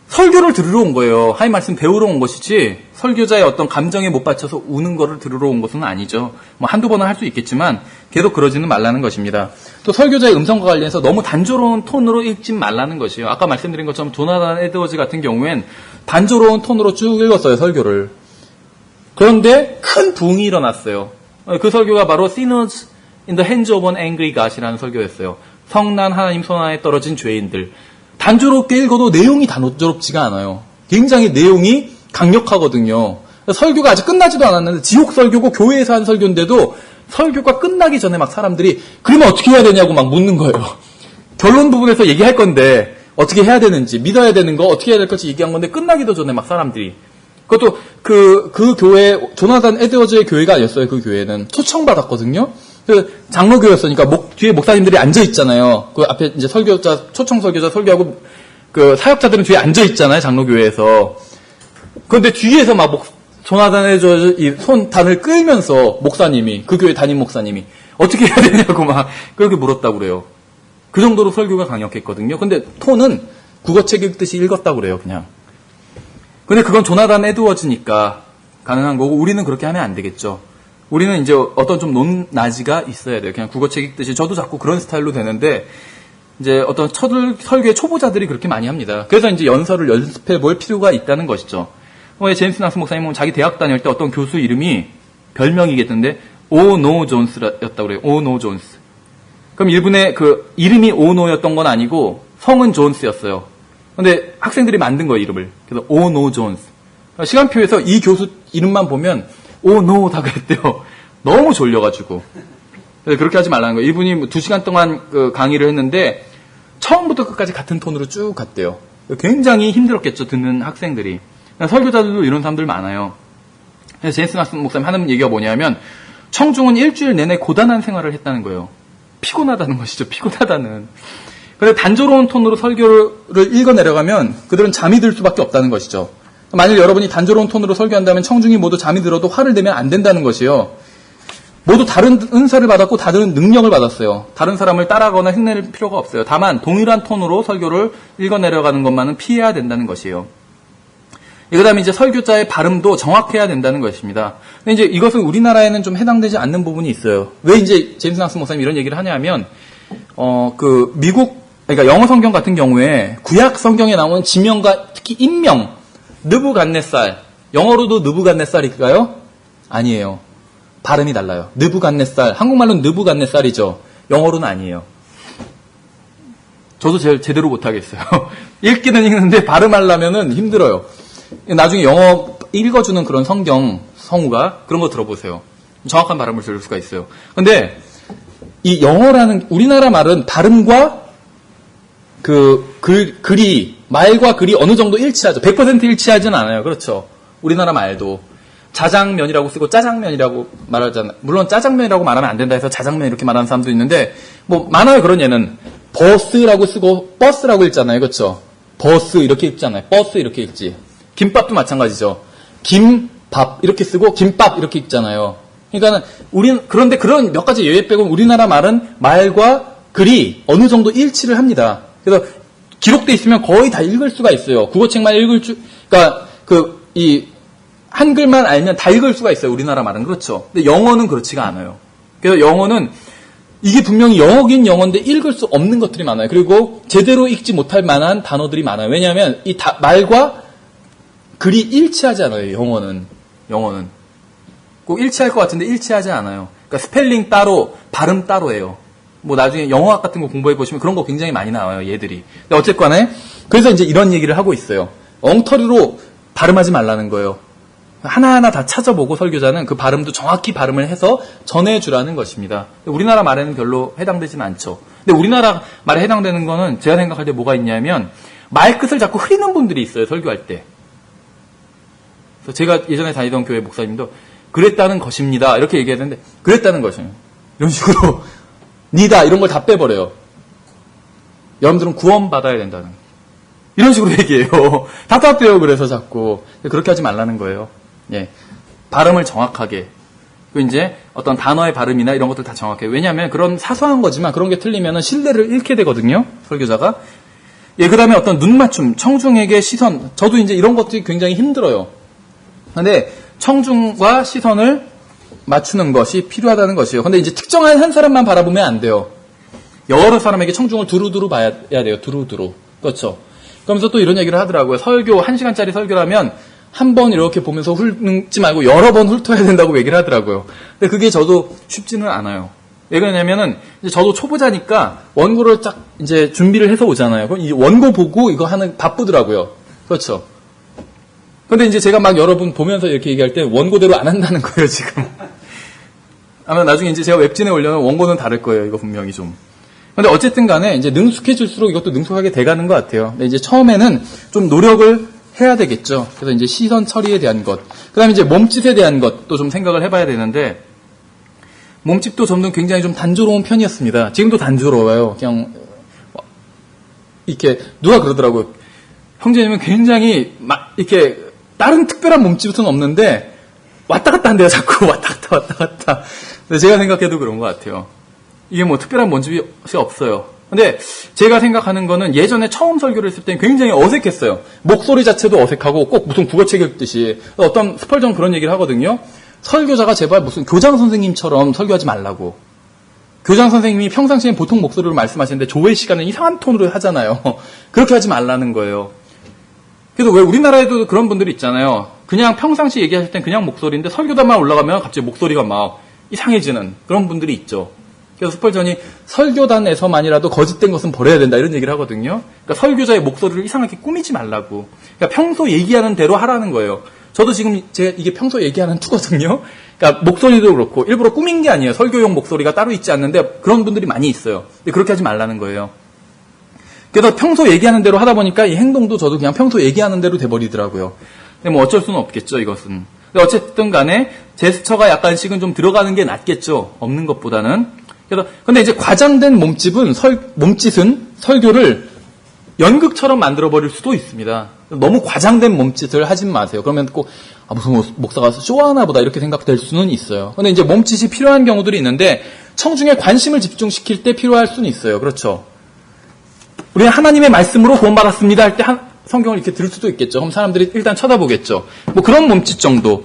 설교를 들으러 온 거예요. 하나님 말씀 배우러 온 것이지 설교자의 어떤 감정에 못 받쳐서 우는 거를 들으러 온 것은 아니죠. 뭐 한두 번은 할 수 있겠지만 계속 그러지는 말라는 것입니다. 또 설교자의 음성과 관련해서 너무 단조로운 톤으로 읽지 말라는 것이에요. 아까 말씀드린 것처럼 조나단 에드워즈 같은 경우엔 단조로운 톤으로 쭉 읽었어요. 설교를. 그런데 큰 부흥이 일어났어요. 그 설교가 바로 Sinners in the hands of an angry God이라는 설교였어요. 성난 하나님 손안에 떨어진 죄인들. 단조롭게 읽어도 내용이 단조롭지가 않아요. 굉장히 내용이 강력하거든요. 설교가 아직 끝나지도 않았는데 지옥 설교고 교회에서 한 설교인데도 설교가 끝나기 전에 막 사람들이 그러면 어떻게 해야 되냐고 막 묻는 거예요. 결론 부분에서 얘기할 건데 어떻게 해야 되는지 믿어야 되는 거 어떻게 해야 될 건지 얘기한 건데 끝나기도 전에 막 사람들이 그것도 그 교회 조나단 에드워즈의 교회가 아니었어요. 그 교회는 초청받았거든요. 그 장로교였으니까 뒤에 목사님들이 앉아 있잖아요. 그 앞에 이제 설교자 초청 설교자 설교하고 그 사역자들은 뒤에 앉아 있잖아요. 장로교회에서. 그런데 뒤에서 막 조나단 에드워즈 이 손단을 끌면서 목사님이 그 교회 담임 목사님이 어떻게 해야 되냐고 막 그렇게 물었다고 그래요. 그 정도로 설교가 강력했거든요. 근데 톤은 국어책 읽듯이 읽었다고 그래요. 그냥. 근데 그건 조나단 에드워즈니까 가능한 거고 우리는 그렇게 하면 안 되겠죠. 우리는 이제 어떤 좀 논나지가 있어야 돼요. 그냥 국어책 읽듯이. 저도 자꾸 그런 스타일로 되는데 이제 어떤 설교의 초보자들이 그렇게 많이 합니다. 그래서 이제 연설을 연습해 볼 필요가 있다는 것이죠. 제임스 낙스 목사님은 자기 대학 다닐 때 어떤 교수 이름이 별명이겠던데 오노 존스였다고 그래요. 오노 존스. 그럼 일본의 그 이름이 오노였던 건 아니고 성은 존스였어요. 근데 학생들이 만든 거예요, 이름을. 그래서 오노 존스. 시간표에서 이 교수 이름만 보면 오노 다 그랬대요. 너무 졸려가지고. 그래서 그렇게 하지 말라는 거예요. 이분이 2시간 동안 그 강의를 했는데 처음부터 끝까지 같은 톤으로 쭉 갔대요. 굉장히 힘들었겠죠, 듣는 학생들이. 설교자들도 이런 사람들 많아요. 그래서 제임스 낙스 목사님 하는 얘기가 뭐냐면 청중은 일주일 내내 고단한 생활을 했다는 거예요. 피곤하다는 것이죠. 피곤하다는. 그런데 단조로운 톤으로 설교를 읽어내려가면 그들은 잠이 들 수밖에 없다는 것이죠. 만일 여러분이 단조로운 톤으로 설교한다면 청중이 모두 잠이 들어도 화를 내면 안 된다는 것이요. 모두 다른 은사를 받았고 다른 능력을 받았어요. 다른 사람을 따라가거나 흉내낼 필요가 없어요. 다만 동일한 톤으로 설교를 읽어내려가는 것만은 피해야 된다는 것이에요. 그 다음에 이제 설교자의 발음도 정확해야 된다는 것입니다. 근데 이제 이것은 우리나라에는 좀 해당되지 않는 부분이 있어요. 왜 이제 제임스 낙스 목사님이 이런 얘기를 하냐면, 그러니까 영어 성경 같은 경우에 구약 성경에 나오는 지명과 특히 인명, 느부갓네살, 영어로도 느부갓네살일까요? 아니에요. 발음이 달라요. 느부갓네살, 한국말로는 느부갓네살이죠. 영어로는 아니에요. 저도 제대로 못하겠어요. 읽기는 읽는데 발음하려면은 힘들어요. 나중에 영어 읽어주는 그런 성경, 성우가 그런 거 들어보세요. 정확한 발음을 들을 수가 있어요. 근데 이 영어라는 우리나라 말은 발음과 글이 말과 글이 어느 정도 일치하죠. 100% 일치하지는 않아요. 그렇죠. 우리나라 말도 자장면이라고 쓰고 짜장면이라고 말하잖아요. 물론 짜장면이라고 말하면 안 된다 해서 자장면 이렇게 말하는 사람도 있는데 뭐 많아요. 그런 예는 버스라고 쓰고 버스라고 읽잖아요. 그렇죠. 버스 이렇게 읽잖아요. 버스 이렇게 읽지. 김밥도 마찬가지죠. 김밥 이렇게 쓰고 김밥 이렇게 읽잖아요. 그러니까는 그런데 그런 몇 가지 예외 빼고 우리나라 말은 말과 글이 어느 정도 일치를 합니다. 그래서 기록돼 있으면 거의 다 읽을 수가 있어요. 국어책만 그러니까 이 한글만 알면 다 읽을 수가 있어요. 우리나라 말은 그렇죠. 근데 영어는 그렇지가 않아요. 그래서 영어는 이게 분명히 영어긴 영어인데 읽을 수 없는 것들이 많아요. 그리고 제대로 읽지 못할 만한 단어들이 많아요. 왜냐하면 이 말과 글이 일치하지 않아요. 영어는 꼭 일치할 것 같은데 일치하지 않아요. 그러니까 스펠링 따로, 발음 따로예요. 뭐 나중에 영어학 같은 거 공부해 보시면 그런 거 굉장히 많이 나와요. 얘들이. 근데 어쨌거나 그래서 이제 이런 얘기를 하고 있어요. 엉터리로 발음하지 말라는 거예요. 하나하나 다 찾아보고 설교자는 그 발음도 정확히 발음을 해서 전해주라는 것입니다. 우리나라 말에는 별로 해당되지는 않죠. 근데 우리나라 말에 해당되는 거는 제가 생각할 때 뭐가 있냐면 말끝을 자꾸 흐리는 분들이 있어요. 설교할 때. 그래서 제가 예전에 다니던 교회 목사님도 그랬다는 것입니다. 이렇게 얘기했는데 그랬다는 것이에요. 이런 식으로 니다 이런 걸 다 빼버려요. 여러분들은 구원받아야 된다는 이런 식으로 얘기해요. 답답해요. 그래서 자꾸 그렇게 하지 말라는 거예요. 예, 발음을 정확하게 그리고 이제 어떤 단어의 발음이나 이런 것들 다 정확해요. 왜냐하면 그런 사소한 거지만 그런 게 틀리면 신뢰를 잃게 되거든요. 설교자가. 예, 그 다음에 어떤 눈맞춤, 청중에게 시선. 저도 이제 이런 것들이 굉장히 힘들어요. 근데 청중과 시선을 맞추는 것이 필요하다는 것이에요. 근데 이제 특정한 한 사람만 바라보면 안 돼요. 여러 사람에게 청중을 두루두루 봐야 돼요. 두루두루. 그렇죠. 그러면서 또 이런 얘기를 하더라고요. 설교, 1시간짜리 설교라면 한 번 이렇게 보면서 훑지 말고 여러 번 훑어야 된다고 얘기를 하더라고요. 근데 그게 저도 쉽지는 않아요. 왜 그러냐면은 이제 저도 초보자니까 원고를 딱 이제 준비를 해서 오잖아요. 그럼 이 원고 보고 이거 하는 바쁘더라고요. 그렇죠. 근데 이제 제가 막 여러분 보면서 이렇게 얘기할 때 원고대로 안 한다는 거예요, 지금. 아마 나중에 이제 제가 웹진에 올려놓은 원고는 다를 거예요, 이거 분명히 좀. 근데 어쨌든 간에 이제 능숙해질수록 이것도 능숙하게 돼가는 것 같아요. 근데 이제 처음에는 좀 노력을 해야 되겠죠. 그래서 이제 시선 처리에 대한 것. 그 다음에 이제 몸짓에 대한 것도 좀 생각을 해봐야 되는데, 몸짓도 저는 굉장히 좀 단조로운 편이었습니다. 지금도 단조로워요. 그냥, 이렇게, 누가 그러더라고요. 형제님은 굉장히 막, 이렇게, 다른 특별한 몸짓은 없는데, 왔다 갔다 한대요. 자꾸 왔다 갔다. 근데 제가 생각해도 그런 것 같아요. 이게 뭐 특별한 몸짓이 없어요. 근데 제가 생각하는 거는 예전에 처음 설교를 했을 때는 굉장히 어색했어요. 목소리 자체도 어색하고 꼭 무슨 국어책 읽듯이 어떤 스펄전 그런 얘기를 하거든요. 설교자가 제발 무슨 교장 선생님처럼 설교하지 말라고. 교장 선생님이 평상시엔 보통 목소리로 말씀하시는데 조회 시간은 이상한 톤으로 하잖아요. 그렇게 하지 말라는 거예요. 그래도 왜 우리나라에도 그런 분들이 있잖아요. 그냥 평상시 얘기하실 땐 그냥 목소리인데 설교단만 올라가면 갑자기 목소리가 막 이상해지는 그런 분들이 있죠. 그래서 스펄전이 설교단에서만이라도 거짓된 것은 버려야 된다 이런 얘기를 하거든요. 그러니까 설교자의 목소리를 이상하게 꾸미지 말라고. 그러니까 평소 얘기하는 대로 하라는 거예요. 저도 지금 제가 이게 평소 얘기하는 투거든요. 그러니까 목소리도 그렇고 일부러 꾸민 게 아니에요. 설교용 목소리가 따로 있지 않는데 그런 분들이 많이 있어요. 근데 그렇게 하지 말라는 거예요. 그래서 평소 얘기하는 대로 하다 보니까 이 행동도 저도 그냥 평소 얘기하는 대로 돼버리더라고요. 근데 뭐 어쩔 수는 없겠죠, 이것은. 근데 어쨌든 간에 제스처가 약간씩은 좀 들어가는 게 낫겠죠. 없는 것보다는. 그래서 근데 이제 과장된 몸짓은 설교를 연극처럼 만들어버릴 수도 있습니다. 너무 과장된 몸짓을 하지 마세요. 그러면 꼭 무슨 목사가 쇼하나 보다 이렇게 생각될 수는 있어요. 근데 이제 몸짓이 필요한 경우들이 있는데 청중의 관심을 집중시킬 때 필요할 수는 있어요. 그렇죠. 우리는 하나님의 말씀으로 구원받았습니다 할 때 성경을 이렇게 들 수도 있겠죠. 그럼 사람들이 일단 쳐다보겠죠. 뭐 그런 몸짓 정도.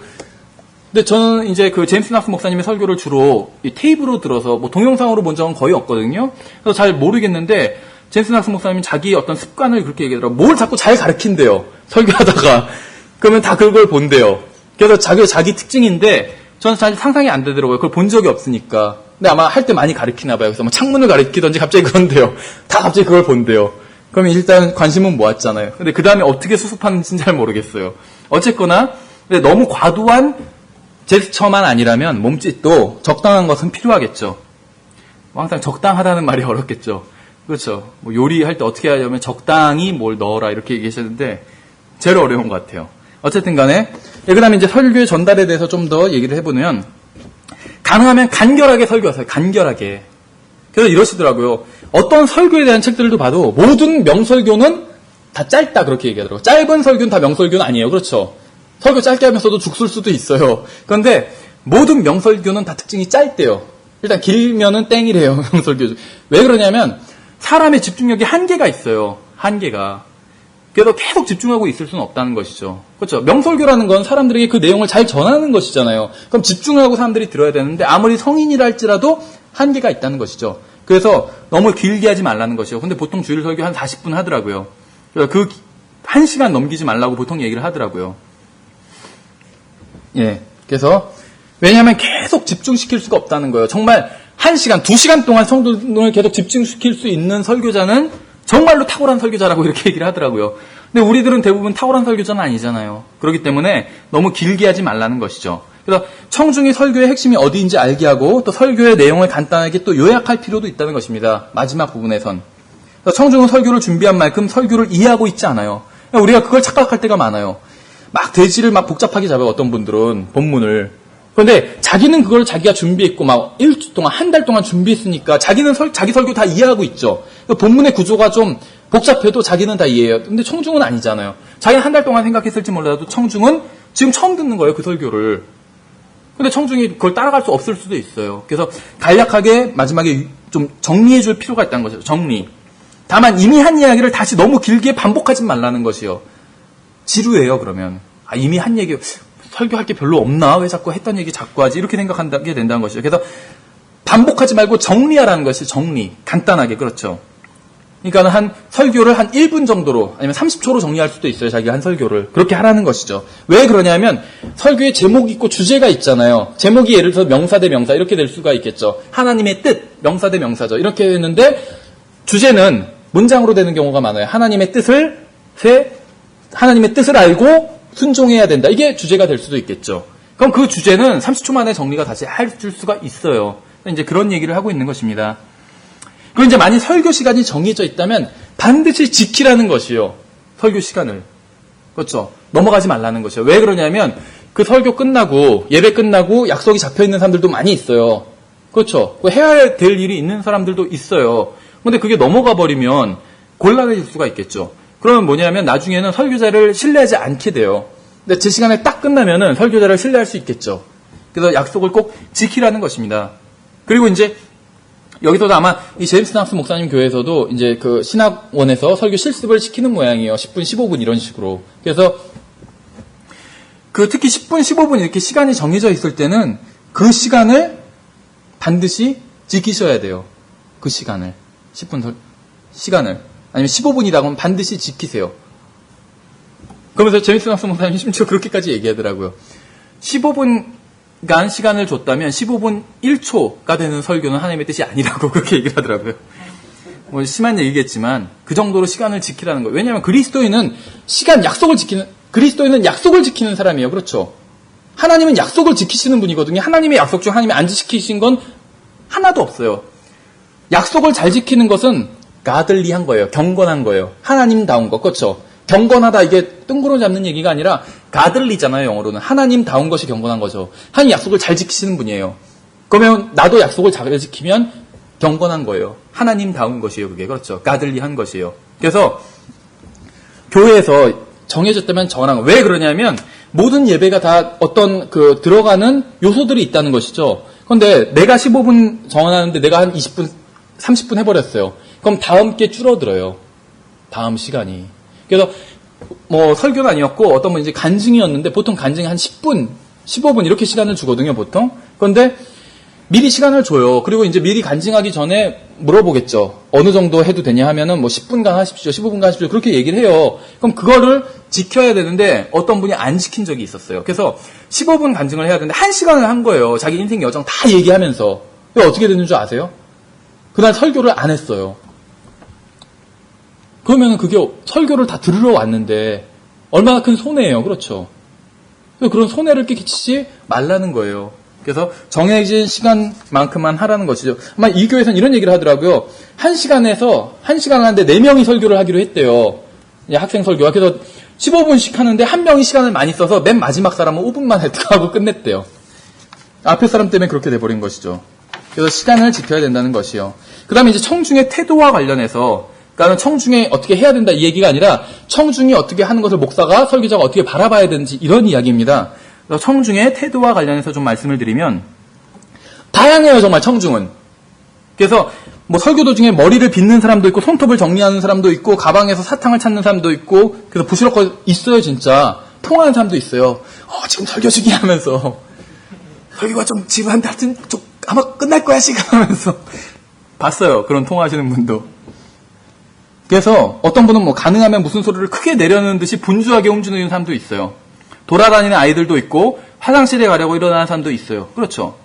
근데 저는 이제 그 제임스 낙스 목사님의 설교를 주로 이 테이프로 들어서 뭐 동영상으로 본 적은 거의 없거든요. 그래서 잘 모르겠는데 제임스 낙스 목사님이 자기 어떤 습관을 그렇게 얘기하더라고요. 뭘 자꾸 잘 가르친대요. 설교하다가. 그러면 다 그걸 본대요. 그래서 자기 특징인데 저는 잘 상상이 안 되더라고요. 그걸 본 적이 없으니까. 근데 아마 할 때 많이 가르치나 봐요. 그래서 뭐 창문을 가르치던지 갑자기 그런대요. 다 갑자기 그걸 본대요. 그러면 일단 관심은 모았잖아요. 근데 그 다음에 어떻게 수습하는지는 잘 모르겠어요. 어쨌거나 근데 너무 과도한 제스처만 아니라면 몸짓도 적당한 것은 필요하겠죠. 항상 적당하다는 말이 어렵겠죠. 그렇죠. 뭐 요리할 때 어떻게 하냐면 적당히 뭘 넣어라 이렇게 얘기하셨는데 제일 어려운 것 같아요. 어쨌든 간에 그 다음에 이제 설교의 전달에 대해서 좀 더 얘기를 해보면 가능하면 간결하게 설교하세요. 간결하게. 그래서 이러시더라고요. 어떤 설교에 대한 책들도 봐도 모든 명설교는 다 짧다 그렇게 얘기하더라고요. 짧은 설교는 다 명설교는 아니에요. 그렇죠. 설교 짧게 하면서도 죽을 수도 있어요. 그런데 모든 명설교는 다 특징이 짧대요. 일단 길면은 땡이래요. 명설교. 왜 그러냐면 사람의 집중력이 한계가 있어요. 한계가. 그래서 계속 집중하고 있을 수는 없다는 것이죠. 그렇죠. 명설교라는 건 사람들에게 그 내용을 잘 전하는 것이잖아요. 그럼 집중하고 사람들이 들어야 되는데 아무리 성인이라 할지라도 한계가 있다는 것이죠. 그래서 너무 길게 하지 말라는 것이요. 근데 보통 주일 설교 한 40분 하더라고요. 그 1시간 넘기지 말라고 보통 얘기를 하더라고요. 예. 그래서 왜냐하면 계속 집중시킬 수가 없다는 거예요. 정말 1시간, 2시간 동안 성도를 계속 집중시킬 수 있는 설교자는 정말로 탁월한 설교자라고 이렇게 얘기를 하더라고요. 근데 우리들은 대부분 탁월한 설교자는 아니잖아요. 그렇기 때문에 너무 길게 하지 말라는 것이죠. 그래서 청중이 설교의 핵심이 어디인지 알게 하고 또 설교의 내용을 간단하게 또 요약할 필요도 있다는 것입니다. 마지막 부분에선. 그래서 청중은 설교를 준비한 만큼 설교를 이해하고 있지 않아요. 우리가 그걸 착각할 때가 많아요. 막 돼지를 막 복잡하게 잡아요. 어떤 분들은 본문을. 그런데 자기는 그걸 자기가 준비했고 막 일주 동안 한 달 동안 준비했으니까 자기는 자기 설교 다 이해하고 있죠. 본문의 구조가 좀 복잡해도 자기는 다 이해해요. 근데 청중은 아니잖아요. 자기는 한 달 동안 생각했을지 몰라도 청중은 지금 처음 듣는 거예요. 그 설교를. 근데 청중이 그걸 따라갈 수 없을 수도 있어요. 그래서 간략하게 마지막에 좀 정리해 줄 필요가 있다는 거죠. 정리. 다만 이미 한 이야기를 다시 너무 길게 반복하지 말라는 것이요. 지루해요. 그러면. 이미 한 얘기 설교할 게 별로 없나? 왜 자꾸 했던 얘기 자꾸 하지? 이렇게 생각하게 된다는 것이죠. 그래서 반복하지 말고 정리하라는 것이 정리. 간단하게. 그렇죠. 그러니까 한 설교를 한 1분 정도로 아니면 30초로 정리할 수도 있어요. 자기가 한 설교를. 그렇게 하라는 것이죠. 왜 그러냐면 설교에 제목이 있고 주제가 있잖아요. 제목이 예를 들어서 명사 대 명사 이렇게 될 수가 있겠죠. 하나님의 뜻, 명사 대 명사죠. 이렇게 했는데 주제는 문장으로 되는 경우가 많아요. 하나님의 뜻을 알고 순종해야 된다. 이게 주제가 될 수도 있겠죠. 그럼 그 주제는 30초 만에 정리가 다시 할 수가 있어요. 이제 그런 얘기를 하고 있는 것입니다. 그리고 이제 만약 설교 시간이 정해져 있다면 반드시 지키라는 것이요. 설교 시간을. 그렇죠. 넘어가지 말라는 것이요. 왜 그러냐면 그 설교 끝나고 예배 끝나고 약속이 잡혀 있는 사람들도 많이 있어요. 그렇죠. 해야 될 일이 있는 사람들도 있어요. 근데 그게 넘어가 버리면 곤란해질 수가 있겠죠. 그러면 뭐냐면 나중에는 설교자를 신뢰하지 않게 돼요. 근데 제 시간에 딱 끝나면은 설교자를 신뢰할 수 있겠죠. 그래서 약속을 꼭 지키라는 것입니다. 그리고 이제 여기서도 아마 이 제임스 낙스 목사님 교회에서도 이제 그 신학원에서 설교 실습을 시키는 모양이에요. 10분, 15분 이런 식으로. 그래서 그 특히 10분, 15분 이렇게 시간이 정해져 있을 때는 그 시간을 반드시 지키셔야 돼요. 그 시간을. 10분 시간을. 아니면 15분이라고 하면 반드시 지키세요. 그러면서 제임스 낙스 목사님이 심지어 그렇게까지 얘기하더라고요. 15분간 시간을 줬다면 15분 1초가 되는 설교는 하나님의 뜻이 아니라고 그렇게 얘기를 하더라고요. 뭐 심한 얘기겠지만 그 정도로 시간을 지키라는 거예요. 왜냐하면 그리스도인은 약속을 지키는 사람이에요. 그렇죠? 하나님은 약속을 지키시는 분이거든요. 하나님의 약속 중 하나님이 안 지키신 건 하나도 없어요. 약속을 잘 지키는 것은 가들리한 거예요. 경건한 거예요. 하나님다운 거. 그렇죠? 경건하다 이게 뜬구름 잡는 얘기가 아니라 가들리잖아요. 영어로는. 하나님다운 것이 경건한 거죠. 하나님 약속을 잘 지키시는 분이에요. 그러면 나도 약속을 잘 지키면 경건한 거예요. 하나님다운 것이에요. 그게. 그렇죠? 가들리한 것이에요. 그래서 교회에서 정해졌다면 정한 거. 왜 그러냐면 모든 예배가 다 어떤 그 들어가는 요소들이 있다는 것이죠. 그런데 내가 15분 정하는데 내가 한 20분, 30분 해버렸어요. 그럼 다음 게 줄어들어요. 다음 시간이. 그래서 뭐 설교는 아니었고 어떤 분 이제 간증이었는데 보통 간증이 한 10분, 15분 이렇게 시간을 주거든요, 보통. 그런데 미리 시간을 줘요. 그리고 이제 미리 간증하기 전에 물어보겠죠. 어느 정도 해도 되냐 하면은 뭐 10분간 하십시오, 15분간 하십시오. 그렇게 얘기를 해요. 그럼 그거를 지켜야 되는데 어떤 분이 안 지킨 적이 있었어요. 그래서 15분 간증을 해야 되는데 1시간을 한 거예요. 자기 인생 여정 다 얘기하면서. 어떻게 됐는 줄 아세요? 그날 설교를 안 했어요. 그러면 그게 설교를 다 들으러 왔는데 얼마나 큰 손해예요. 그렇죠? 그런 손해를 끼치지 말라는 거예요. 그래서 정해진 시간만큼만 하라는 것이죠. 아마 이 교회에서는 이런 얘기를 하더라고요. 1시간을 하는데 4명이 설교를 하기로 했대요. 학생 설교가. 그래서 15분씩 하는데 한 명이 시간을 많이 써서 맨 마지막 사람은 5분만 하고 끝냈대요. 앞에 사람 때문에 그렇게 돼버린 것이죠. 그래서 시간을 지켜야 된다는 것이요. 그 다음에 이제 청중의 태도와 관련해서, 그러니까 청중에 어떻게 해야 된다 이 얘기가 아니라 청중이 어떻게 하는 것을 목사가, 설교자가 어떻게 바라봐야 되는지 이런 이야기입니다. 그래서 청중의 태도와 관련해서 좀 말씀을 드리면, 다양해요, 정말 청중은. 그래서 뭐 설교 도중에 머리를 빗는 사람도 있고, 손톱을 정리하는 사람도 있고, 가방에서 사탕을 찾는 사람도 있고, 그래서 부스럭거리 있어요, 진짜. 통하는 사람도 있어요. 지금 설교 중이야 하면서. 설교가 좀 지금 한 달쯤 좀 아마 끝날 거야, 지금 하면서. 봤어요, 그런 통화하시는 분도. 그래서 어떤 분은 뭐 가능하면 무슨 소리를 크게 내려는 듯이 분주하게 움직이는 사람도 있어요. 돌아다니는 아이들도 있고, 화장실에 가려고 일어나는 사람도 있어요. 그렇죠.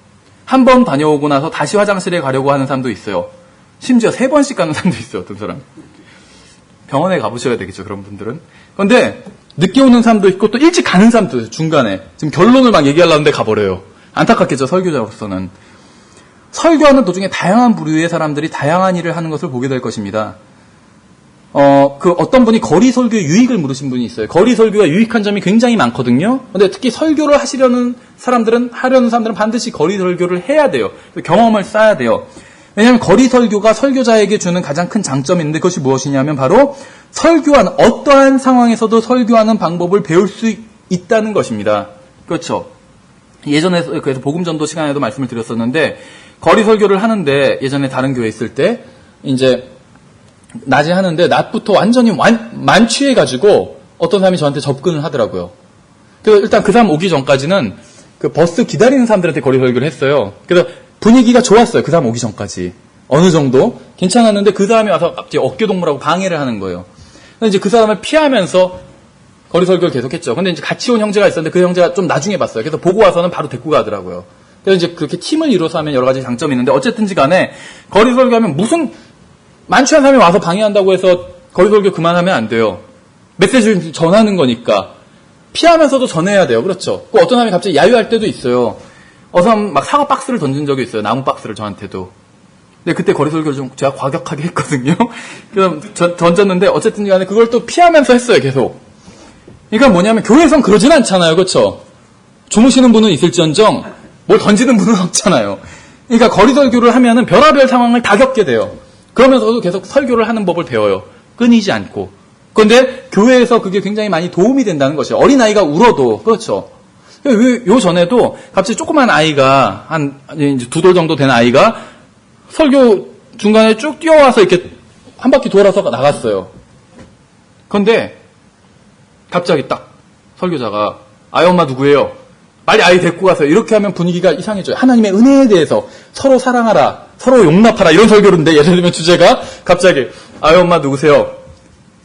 한 번 다녀오고 나서 다시 화장실에 가려고 하는 사람도 있어요. 심지어 3번씩 가는 사람도 있어요, 어떤 사람. 병원에 가보셔야 되겠죠, 그런 분들은. 그런데 늦게 오는 사람도 있고 또 일찍 가는 사람도 있어요, 중간에. 지금 결론을 막 얘기하려는데 가버려요. 안타깝겠죠, 설교자로서는. 설교하는 도중에 다양한 부류의 사람들이 다양한 일을 하는 것을 보게 될 것입니다. 어떤 분이 거리 설교의 유익을 물으신 분이 있어요. 거리 설교가 유익한 점이 굉장히 많거든요. 근데 특히 설교를 하려는 사람들은 반드시 거리 설교를 해야 돼요. 경험을 쌓아야 돼요. 왜냐하면 거리 설교가 설교자에게 주는 가장 큰 장점이 있는데 그것이 무엇이냐면 바로 어떠한 상황에서도 설교하는 방법을 배울 수 있다는 것입니다. 그렇죠. 예전에 그래서 복음전도 시간에도 말씀을 드렸었는데 거리 설교를 하는데 예전에 다른 교회에 있을 때 이제 낮에 하는데 낮부터 완전히 만취해가지고 어떤 사람이 저한테 접근을 하더라고요. 그래서 일단 그 사람 오기 전까지는 그 버스 기다리는 사람들한테 거리 설교를 했어요. 그래서 분위기가 좋았어요. 그 사람 오기 전까지. 어느 정도 괜찮았는데 그 사람이 와서 갑자기 어깨동무라고 방해를 하는 거예요. 그래서 이제 그 사람을 피하면서 거리 설교를 계속했죠. 근데 이제 같이 온 형제가 있었는데 그 형제가 좀 나중에 봤어요. 그래서 보고 와서는 바로 데리고 가더라고요. 그래서 이제 그렇게 팀을 이뤄서 하면 여러 가지 장점이 있는데 어쨌든지 간에 거리 설교하면 무슨 만취한 사람이 와서 방해한다고 해서 거리 설교 그만하면 안 돼요. 메시지를 전하는 거니까. 피하면서도 전해야 돼요. 그렇죠. 어떤 사람이 갑자기 야유할 때도 있어요. 어서 막 사과 박스를 던진 적이 있어요. 나무 박스를 저한테도. 근데 그때 거리 설교를 좀 제가 과격하게 했거든요. 그럼 던졌는데 어쨌든 간에 그걸 또 피하면서 했어요. 계속. 그러니까 뭐냐면 교회에선 그러진 않잖아요. 그렇죠. 주무시는 분은 있을지언정 뭘 던지는 분은 없잖아요. 그러니까 거리 설교를 하면은 별의별 상황을 다 겪게 돼요. 그러면서도 계속 설교를 하는 법을 배워요. 끊이지 않고. 그런데 교회에서 그게 굉장히 많이 도움이 된다는 것이에요. 어린아이가 울어도. 그렇죠. 요 전에도 갑자기 조그만 아이가 한 이제 2돌 정도 된 아이가 설교 중간에 쭉 뛰어와서 이렇게 한 바퀴 돌아서 나갔어요. 그런데 갑자기 딱 설교자가 아이 엄마 누구예요? 빨리 아이 데리고 가세요. 이렇게 하면 분위기가 이상해져요. 하나님의 은혜에 대해서 서로 사랑하라, 서로 용납하라 이런 설교인데 예를 들면 주제가 갑자기 아이 엄마 누구세요?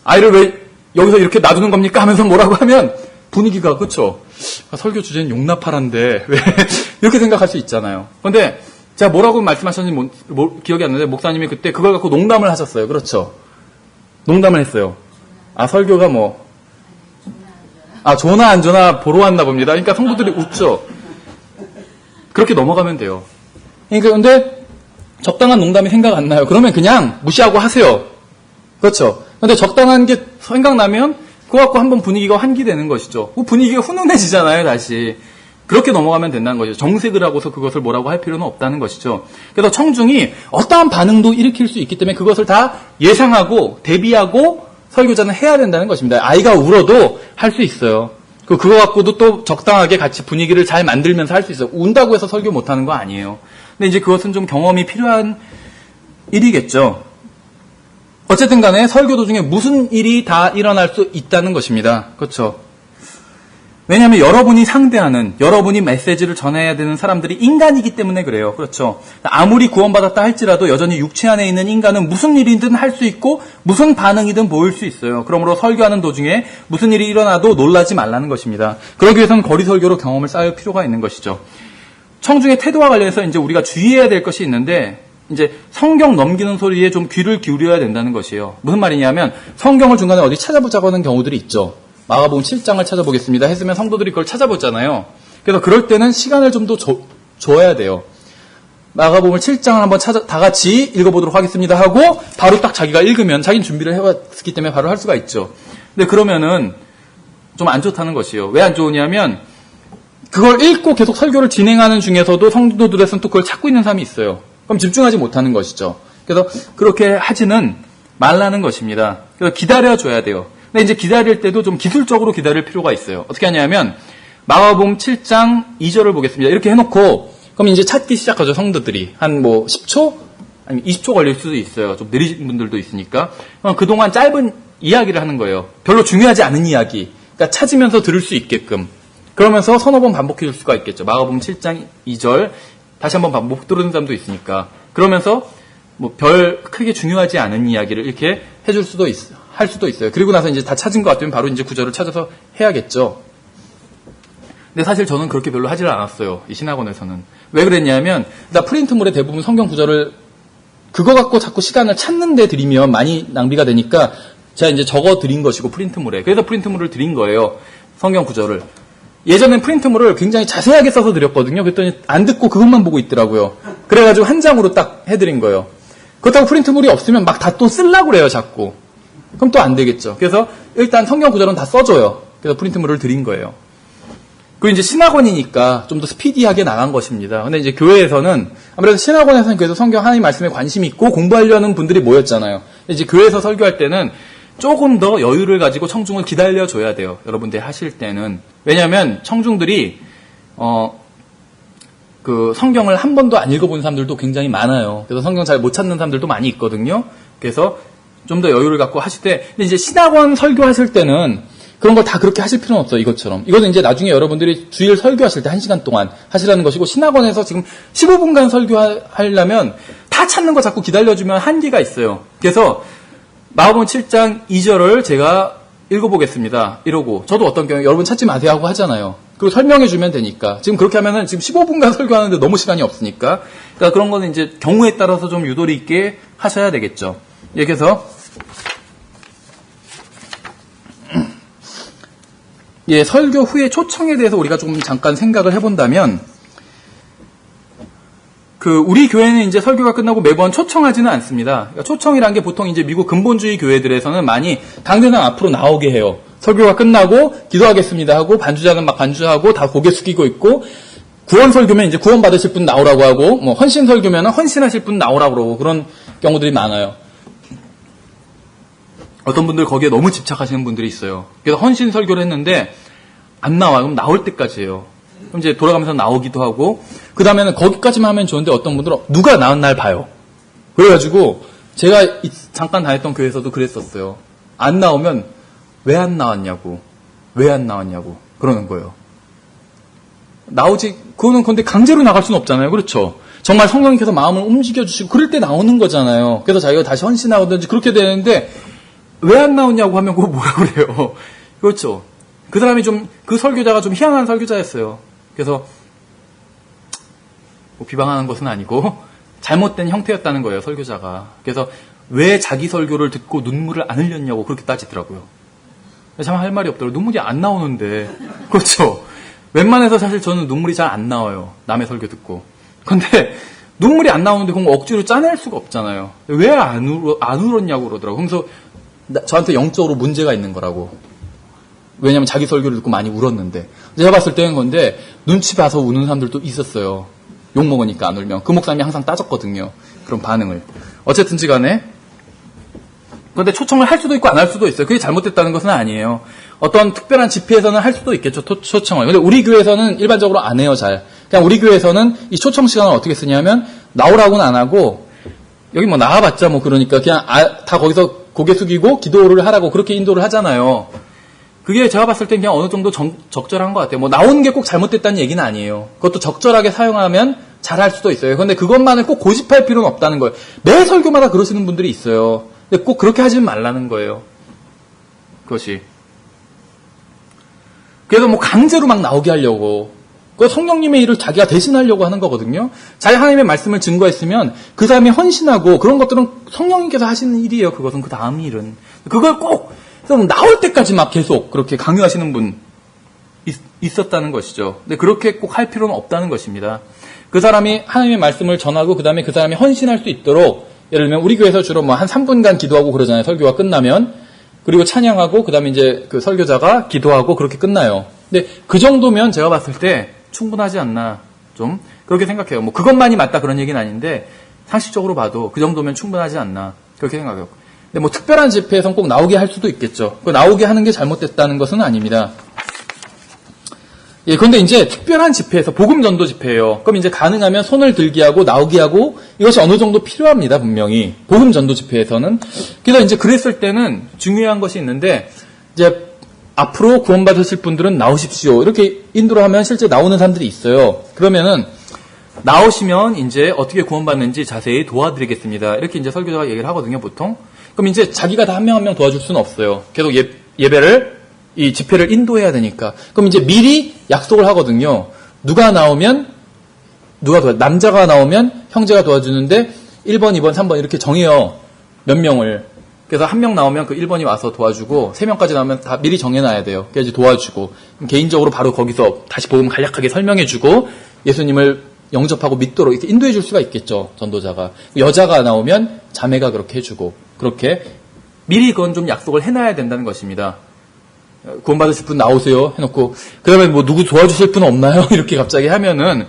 아이를 왜 여기서 이렇게 놔두는 겁니까? 하면서 뭐라고 하면 분위기가 그렇죠. 설교 주제는 용납하란데 왜 이렇게 생각할 수 있잖아요. 그런데 제가 뭐라고 말씀하셨는지 기억이 안 나는데 목사님이 그때 그걸 갖고 농담을 하셨어요. 그렇죠. 농담을 했어요. 설교가 좋나 안 좋나 보러 왔나 봅니다. 그러니까 성도들이 웃죠. 그렇게 넘어가면 돼요. 그러니까 근데 적당한 농담이 생각 안 나요. 그러면 그냥 무시하고 하세요. 그렇죠. 근데 적당한 게 생각나면 그거 갖고 한번 분위기가 환기되는 것이죠. 분위기가 훈훈해지잖아요, 다시. 그렇게 넘어가면 된다는 것이죠. 정색을 하고서 그것을 뭐라고 할 필요는 없다는 것이죠. 그래서 청중이 어떠한 반응도 일으킬 수 있기 때문에 그것을 다 예상하고 대비하고 설교자는 해야 된다는 것입니다. 아이가 울어도 할 수 있어요. 그거 갖고도 또 적당하게 같이 분위기를 잘 만들면서 할 수 있어요. 운다고 해서 설교 못하는 거 아니에요. 근데 이제 그것은 좀 경험이 필요한 일이겠죠. 어쨌든 간에 설교 도중에 무슨 일이 다 일어날 수 있다는 것입니다. 그렇죠. 왜냐하면 여러분이 메시지를 전해야 되는 사람들이 인간이기 때문에 그래요. 그렇죠. 아무리 구원받았다 할지라도 여전히 육체 안에 있는 인간은 무슨 일이든 할 수 있고 무슨 반응이든 보일 수 있어요. 그러므로 설교하는 도중에 무슨 일이 일어나도 놀라지 말라는 것입니다. 그러기 위해서는 거리 설교로 경험을 쌓을 필요가 있는 것이죠. 청중의 태도와 관련해서 이제 우리가 주의해야 될 것이 있는데 이제 성경 넘기는 소리에 좀 귀를 기울여야 된다는 것이에요. 무슨 말이냐면 성경을 중간에 어디 찾아보자고 하는 경우들이 있죠. 마가복음 7장을 찾아보겠습니다 했으면 성도들이 그걸 찾아보잖아요. 그래서 그럴 때는 시간을 좀 더 줘야 돼요. 마가복음 7장을 한번 다 같이 읽어보도록 하겠습니다 하고 바로 딱 자기가 읽으면 자기는 준비를 해왔기 때문에 바로 할 수가 있죠. 근데 그러면은 좀 안 좋다는 것이에요. 왜 안 좋으냐면 그걸 읽고 계속 설교를 진행하는 중에서도 성도들에서는 또 그걸 찾고 있는 사람이 있어요. 그럼 집중하지 못하는 것이죠. 그래서 그렇게 하지는 말라는 것입니다. 그래서 기다려줘야 돼요. 근데 이제 기다릴 때도 좀 기술적으로 기다릴 필요가 있어요. 어떻게 하냐면 마가복음 7장 2절을 보겠습니다. 이렇게 해놓고 그럼 이제 찾기 시작하죠. 성도들이 한 뭐 10초 아니면 20초 걸릴 수도 있어요. 좀 느리신 분들도 있으니까 그동안 짧은 이야기를 하는 거예요. 별로 중요하지 않은 이야기. 그러니까 찾으면서 들을 수 있게끔. 그러면서 서너 번 반복해 줄 수가 있겠죠. 마가복음 7장 2절 다시 한번 반복 들은 사람도 있으니까. 그러면서 뭐 별 크게 중요하지 않은 이야기를 이렇게 해줄 수도 할 수도 있어요. 그리고 나서 이제 다 찾은 것 같으면 바로 이제 구절을 찾아서 해야겠죠. 근데 사실 저는 그렇게 별로 하질 않았어요. 이 신학원에서는. 왜 그랬냐면 나 프린트물에 대부분 성경 구절을 그거 갖고 자꾸 시간을 찾는 데 들이면 많이 낭비가 되니까 제가 이제 적어 드린 것이고 프린트물에. 그래서 프린트물을 드린 거예요. 성경 구절을. 예전엔 프린트물을 굉장히 자세하게 써서 드렸거든요. 그랬더니 안 듣고 그것만 보고 있더라고요. 그래가지고 한 장으로 딱 해드린 거예요. 그렇다고 프린트물이 없으면 막 다 또 쓰려고 그래요, 자꾸. 그럼 또 안 되겠죠. 그래서 일단 성경 구절은 다 써줘요. 그래서 프린트물을 드린 거예요. 그리고 이제 신학원이니까 좀 더 스피디하게 나간 것입니다. 근데 이제 교회에서는 아무래도 신학원에서는 그래도 성경 하나님 말씀에 관심이 있고 공부하려는 분들이 모였잖아요. 이제 교회에서 설교할 때는 조금 더 여유를 가지고 청중을 기다려줘야 돼요. 여러분들 하실 때는. 왜냐하면 청중들이 그 성경을 한 번도 안 읽어본 사람들도 굉장히 많아요. 그래서 성경 잘 못 찾는 사람들도 많이 있거든요. 그래서 좀 더 여유를 갖고 하실 때, 근데 이제 신학원 설교하실 때는 그런 걸 다 그렇게 하실 필요는 없어요. 이것처럼. 이거는 이제 나중에 여러분들이 주일 설교하실 때 1시간 동안 하시라는 것이고, 신학원에서 지금 15분간 설교하려면 다 찾는 거 자꾸 기다려주면 한계가 있어요. 그래서 마가복음 7장 2절을 제가 읽어보겠습니다. 이러고 저도 어떤 경우에 여러분 찾지 마세요 하고 하잖아요. 그리고 설명해주면 되니까. 지금 그렇게 하면은 지금 15분간 설교하는데 너무 시간이 없으니까. 그러니까 그런 거는 이제 경우에 따라서 좀 유도리 있게 하셔야 되겠죠. 이렇게 해서 예, 설교 후에 초청에 대해서 우리가 좀 잠깐 생각을 해본다면, 우리 교회는 이제 설교가 끝나고 매번 초청하지는 않습니다. 그러니까 초청이란 게 보통 이제 미국 근본주의 교회들에서는 많이 강대상 앞으로 나오게 해요. 설교가 끝나고 기도하겠습니다 하고 반주자는 막 반주하고 다 고개 숙이고 있고, 구원 설교면 이제 구원 받으실 분 나오라고 하고, 뭐 헌신 설교면 헌신하실 분 나오라고 그러고 그런 경우들이 많아요. 어떤 분들 거기에 너무 집착하시는 분들이 있어요. 그래서 헌신 설교를 했는데 안 나와요. 그럼 나올 때까지 해요. 그럼 이제 돌아가면서 나오기도 하고, 그 다음에는 거기까지만 하면 좋은데 어떤 분들은 누가 나온 날 봐요. 그래가지고 제가 잠깐 다녔던 교회에서도 그랬었어요. 안 나오면 왜 안 나왔냐고, 왜 안 나왔냐고 그러는 거예요. 나오지, 그거는 근데 강제로 나갈 수는 없잖아요. 그렇죠? 정말 성령님께서 마음을 움직여주시고 그럴 때 나오는 거잖아요. 그래서 자기가 다시 헌신하든지 그렇게 되는데 왜 안 나오냐고 하면 그거 뭐라 그래요. 그렇죠. 그 사람이 그 설교자가 좀 희한한 설교자였어요. 그래서 뭐 비방하는 것은 아니고 잘못된 형태였다는 거예요, 설교자가. 그래서 왜 자기 설교를 듣고 눈물을 안 흘렸냐고 그렇게 따지더라고요. 참 할 말이 없더라고요. 눈물이 안 나오는데. 그렇죠. 웬만해서 사실 저는 눈물이 잘 안 나와요. 남의 설교 듣고. 근데 눈물이 안 나오는데 그럼 억지로 짜낼 수가 없잖아요. 왜 안 울었냐고 그러더라고요. 그래서 저한테 영적으로 문제가 있는 거라고. 왜냐면 자기 설교를 듣고 많이 울었는데. 제가 봤을 때는 건데 눈치 봐서 우는 사람들도 있었어요. 욕먹으니까 안 울면. 그 목사님이 항상 따졌거든요. 그런 반응을. 어쨌든지 간에. 그런데 초청을 할 수도 있고 안 할 수도 있어요. 그게 잘못됐다는 것은 아니에요. 어떤 특별한 집회에서는 할 수도 있겠죠. 초청을. 근데 우리 교회에서는 일반적으로 안 해요, 잘. 그냥 우리 교회에서는 이 초청 시간을 어떻게 쓰냐면 나오라고는 안 하고 여기 뭐 나와봤자 뭐 그러니까 그냥 다 거기서 고개 숙이고 기도를 하라고 그렇게 인도를 하잖아요. 그게 제가 봤을 땐 그냥 어느 정도 적절한 것 같아요. 뭐 나오는 게 꼭 잘못됐다는 얘기는 아니에요. 그것도 적절하게 사용하면 잘할 수도 있어요. 그런데 그것만을 꼭 고집할 필요는 없다는 거예요. 매 설교마다 그러시는 분들이 있어요. 근데 꼭 그렇게 하지 말라는 거예요. 그것이. 그래서 뭐 강제로 막 나오게 하려고 그 성령님의 일을 자기가 대신하려고 하는 거거든요. 자기 하나님의 말씀을 증거했으면 그 사람이 헌신하고 그런 것들은 성령님께서 하시는 일이에요. 그것은 그 다음 일은. 그걸 꼭 나올 때까지 막 계속 그렇게 강요하시는 분 있었다는 것이죠. 근데 그렇게 꼭 할 필요는 없다는 것입니다. 그 사람이 하나님의 말씀을 전하고 그 다음에 그 사람이 헌신할 수 있도록, 예를 들면 우리 교회에서 주로 뭐 한 3분간 기도하고 그러잖아요. 설교가 끝나면. 그리고 찬양하고 그 다음에 이제 그 설교자가 기도하고 그렇게 끝나요. 근데 그 정도면 제가 봤을 때 충분하지 않나 좀 그렇게 생각해요. 뭐 그것만이 맞다 그런 얘기는 아닌데 상식적으로 봐도 그 정도면 충분하지 않나 그렇게 생각해요. 근데 뭐 특별한 집회에선 꼭 나오게 할 수도 있겠죠. 그 나오게 하는 게 잘못됐다는 것은 아닙니다. 예, 그런데 이제 특별한 집회에서 복음 전도 집회예요. 그럼 이제 가능하면 손을 들게 하고 나오게 하고 이것이 어느 정도 필요합니다, 분명히. 복음 전도 집회에서는. 그래서 이제 그랬을 때는 중요한 것이 있는데 이제 앞으로 구원받으실 분들은 나오십시오. 이렇게 인도를 하면 실제 나오는 사람들이 있어요. 그러면은 나오시면 이제 어떻게 구원받는지 자세히 도와드리겠습니다. 이렇게 이제 설교자가 얘기를 하거든요, 보통. 그럼 이제 자기가 다 한 명 한 명 도와줄 수는 없어요. 계속 예배를 이 집회를 인도해야 되니까. 그럼 이제 미리 약속을 하거든요. 남자가 나오면 형제가 도와주는데 1번, 2번, 3번 이렇게 정해요. 몇 명을. 그래서 한 명 나오면 그 1번이 와서 도와주고 3명까지 나오면 다 미리 정해놔야 돼요. 그래서 이제 도와주고 개인적으로 바로 거기서 다시 복음 간략하게 설명해주고 예수님을 영접하고 믿도록 이렇게 인도해 줄 수가 있겠죠. 전도자가. 여자가 나오면 자매가 그렇게 해주고 그렇게 미리 그건 좀 약속을 해놔야 된다는 것입니다. 구원받으실 분 나오세요 해놓고 그다음에 뭐 누구 도와주실 분 없나요? 이렇게 갑자기 하면은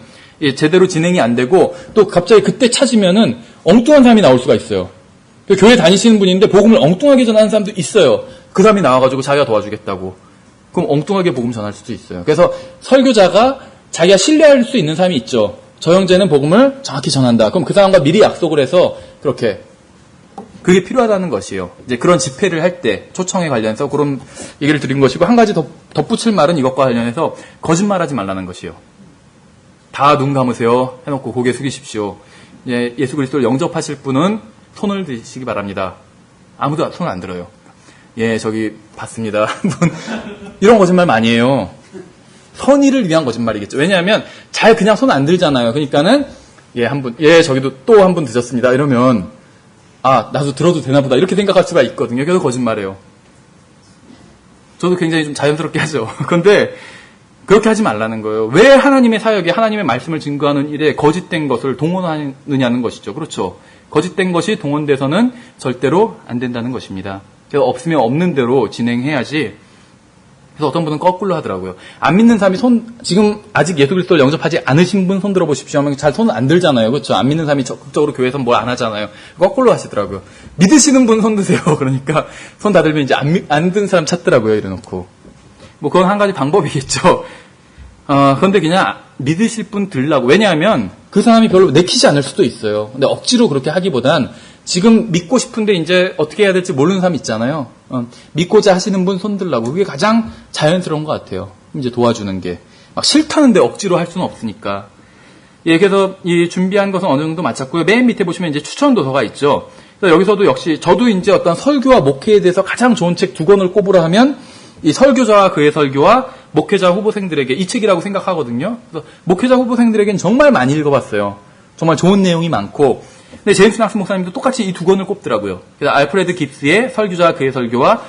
제대로 진행이 안 되고 또 갑자기 그때 찾으면은 엉뚱한 사람이 나올 수가 있어요. 교회 다니시는 분인데 복음을 엉뚱하게 전하는 사람도 있어요. 그 사람이 나와가지고 자기가 도와주겠다고. 그럼 엉뚱하게 복음 전할 수도 있어요. 그래서 설교자가 자기가 신뢰할 수 있는 사람이 있죠. 저 형제는 복음을 정확히 전한다. 그럼 그 사람과 미리 약속을 해서 그렇게 그게 필요하다는 것이에요. 이제 그런 집회를 할 때 초청에 관련해서 그런 얘기를 드린 것이고 한 가지 덧붙일 말은 이것과 관련해서 거짓말하지 말라는 것이에요. 다 눈 감으세요 해놓고 고개 숙이십시오. 예수 그리스도를 영접하실 분은 손을 드시기 바랍니다. 아무도 손을 안 들어요. 예, 저기 봤습니다. 이런 거짓말 많이 해요. 선의를 위한 거짓말이겠죠. 왜냐하면 잘 그냥 손 안 들잖아요. 그러니까는 저기도 또 한 분 드셨습니다. 이러면 나도 들어도 되나 보다 이렇게 생각할 수가 있거든요. 그래서 거짓말해요. 저도 굉장히 좀 자연스럽게 하죠. 그런데 그렇게 하지 말라는 거예요. 왜 하나님의 사역에 하나님의 말씀을 증거하는 일에 거짓된 것을 동원하느냐는 것이죠. 그렇죠. 거짓된 것이 동원돼서는 절대로 안 된다는 것입니다. 그래서 없으면 없는 대로 진행해야지. 그래서 어떤 분은 거꾸로 하더라고요. 안 믿는 사람이 지금 아직 예수 그리스도를 영접하지 않으신 분 손 들어보십시오 하면 잘 손 안 들잖아요. 그렇죠? 안 믿는 사람이 적극적으로 교회에서 뭘 안 하잖아요. 거꾸로 하시더라고요. 믿으시는 분 손 드세요. 그러니까 손 다 들면 이제 안 든 사람 찾더라고요. 이래놓고. 뭐 그건 한 가지 방법이겠죠. 그런데 그냥 믿으실 분 들라고. 왜냐하면 그 사람이 별로 내키지 않을 수도 있어요. 근데 억지로 그렇게 하기보단 지금 믿고 싶은데 이제 어떻게 해야 될지 모르는 사람 있잖아요. 믿고자 하시는 분 손들라고. 그게 가장 자연스러운 것 같아요. 이제 도와주는 게. 막 싫다는데 억지로 할 수는 없으니까. 예, 그래서 이 준비한 것은 어느 정도 마쳤고요. 맨 밑에 보시면 이제 추천 도서가 있죠. 그래서 여기서도 역시 저도 이제 어떤 설교와 목회에 대해서 가장 좋은 책 2권을 꼽으라 하면 이 설교자와 그의 설교와 목회자 후보생들에게 이 책이라고 생각하거든요. 그래서 목회자 후보생들에게는 정말 많이 읽어봤어요. 정말 좋은 내용이 많고. 근데 제임스 낙스 목사님도 똑같이 이 2권을 꼽더라고요. 그래서 알프레드 깁스의 설교자와 그의 설교와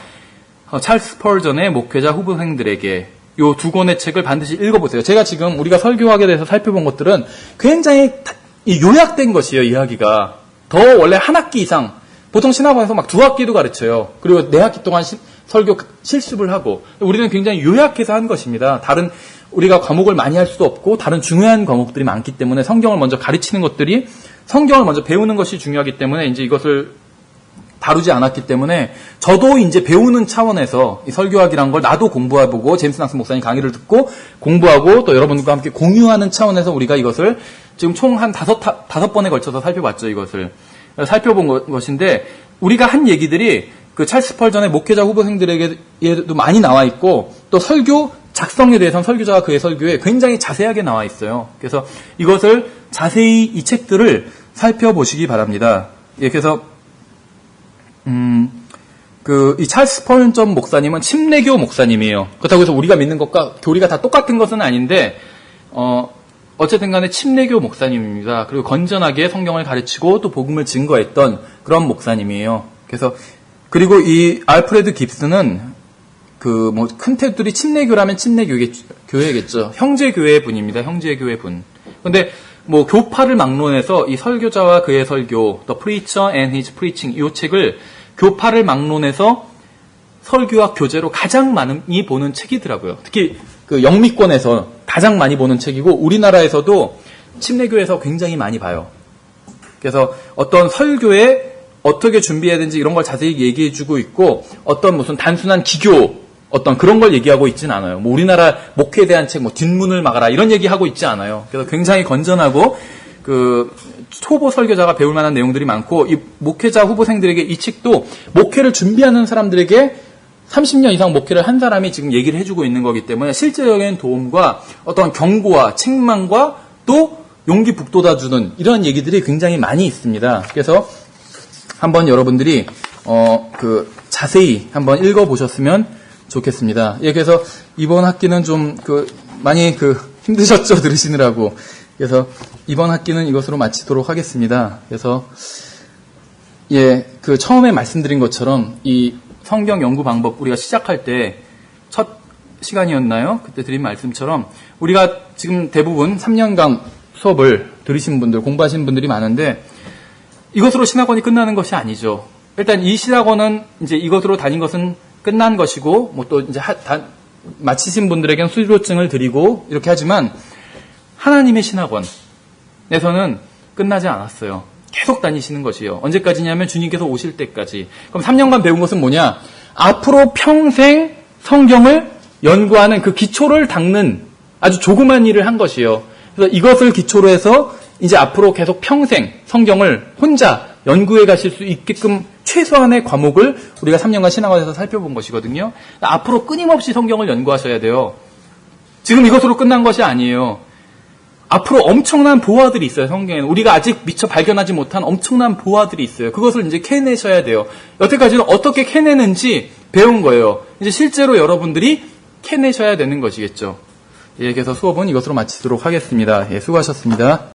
찰스 스펄전의 목회자 후보생들에게 이 2권의 책을 반드시 읽어보세요. 제가 지금 우리가 설교하게 돼서 살펴본 것들은 굉장히 요약된 것이에요. 이야기가. 더 원래 한 학기 이상 보통 신학원에서 막 2학기도 가르쳐요. 그리고 4학기 동안 설교 실습을 하고 우리는 굉장히 요약해서 한 것입니다. 우리가 과목을 많이 할 수도 없고 다른 중요한 과목들이 많기 때문에 성경을 먼저 가르치는 것들이 성경을 먼저 배우는 것이 중요하기 때문에 이제 이것을 다루지 않았기 때문에 저도 이제 배우는 차원에서 이 설교학이란 걸 나도 공부해보고 제임스 낙스 목사님 강의를 듣고 공부하고 또 여러분들과 함께 공유하는 차원에서 우리가 이것을 지금 총 한 5번에 걸쳐서 살펴봤죠. 이것을 살펴본 것인데 우리가 한 얘기들이 그 찰스 스펄전의 목회자 후보생들에게도 많이 나와 있고 또 설교 작성에 대해서는 설교자가 그의 설교에 굉장히 자세하게 나와 있어요. 그래서 이것을 자세히 이 책들을 살펴보시기 바랍니다. 예, 그래서 이 찰스 스펄전 목사님은 침례교 목사님이에요. 그렇다고 해서 우리가 믿는 것과 교리가 다 똑같은 것은 아닌데 어쨌든 간에 침례교 목사님입니다. 그리고 건전하게 성경을 가르치고 또 복음을 증거했던 그런 목사님이에요. 그리고 이 알프레드 깁스는 큰 테두리 침례교라면 침례교회겠죠. 형제교회 분입니다. 형제교회 분. 근데 교파를 막론해서 이 설교자와 그의 설교, The Preacher and His Preaching, 이 책을 교파를 막론해서 설교와 교재로 가장 많이 보는 책이더라고요. 특히 영미권에서 가장 많이 보는 책이고, 우리나라에서도 침례교에서 굉장히 많이 봐요. 그래서 어떤 설교에 어떻게 준비해야 되는지 이런 걸 자세히 얘기해주고 있고, 어떤 무슨 단순한 기교, 어떤 그런 걸 얘기하고 있진 않아요. 우리나라 목회에 대한 책, 뒷문을 막아라, 이런 얘기하고 있지 않아요. 그래서 굉장히 건전하고, 초보 설교자가 배울 만한 내용들이 많고, 이 목회자 후보생들에게 이 책도 목회를 준비하는 사람들에게 30년 이상 목회를 한 사람이 지금 얘기를 해주고 있는 거기 때문에 실제적인 도움과 어떤 경고와 책망과 또 용기 북돋아주는 이런 얘기들이 굉장히 많이 있습니다. 그래서 한번 여러분들이 자세히 한번 읽어보셨으면 좋겠습니다. 예, 그래서 이번 학기는 좀 많이 힘드셨죠, 들으시느라고. 그래서 이번 학기는 이것으로 마치도록 하겠습니다. 그래서 예, 처음에 말씀드린 것처럼 이 성경 연구 방법 우리가 시작할 때 첫 시간이었나요? 그때 드린 말씀처럼 우리가 지금 대부분 3년간 수업을 들으신 분들, 공부하신 분들이 많은데 이것으로 신학원이 끝나는 것이 아니죠. 일단 이 신학원은 이제 이것으로 다닌 것은 끝난 것이고, 또 이제 마치신 분들에게는 수료증을 드리고 이렇게 하지만 하나님의 신학원에서는 끝나지 않았어요. 계속 다니시는 것이요. 언제까지냐면 주님께서 오실 때까지. 그럼 3년간 배운 것은 뭐냐? 앞으로 평생 성경을 연구하는 그 기초를 닦는 아주 조그만 일을 한 것이요. 그래서 이것을 기초로 해서 이제 앞으로 계속 평생 성경을 혼자 연구해 가실 수 있게끔 최소한의 과목을 우리가 3년간 신학원에서 살펴본 것이거든요. 앞으로 끊임없이 성경을 연구하셔야 돼요. 지금 이것으로 끝난 것이 아니에요. 앞으로 엄청난 보화들이 있어요, 성경에는. 우리가 아직 미처 발견하지 못한 엄청난 보화들이 있어요. 그것을 이제 캐내셔야 돼요. 여태까지는 어떻게 캐내는지 배운 거예요. 이제 실제로 여러분들이 캐내셔야 되는 것이겠죠. 예, 그래서 수업은 이것으로 마치도록 하겠습니다. 예, 수고하셨습니다.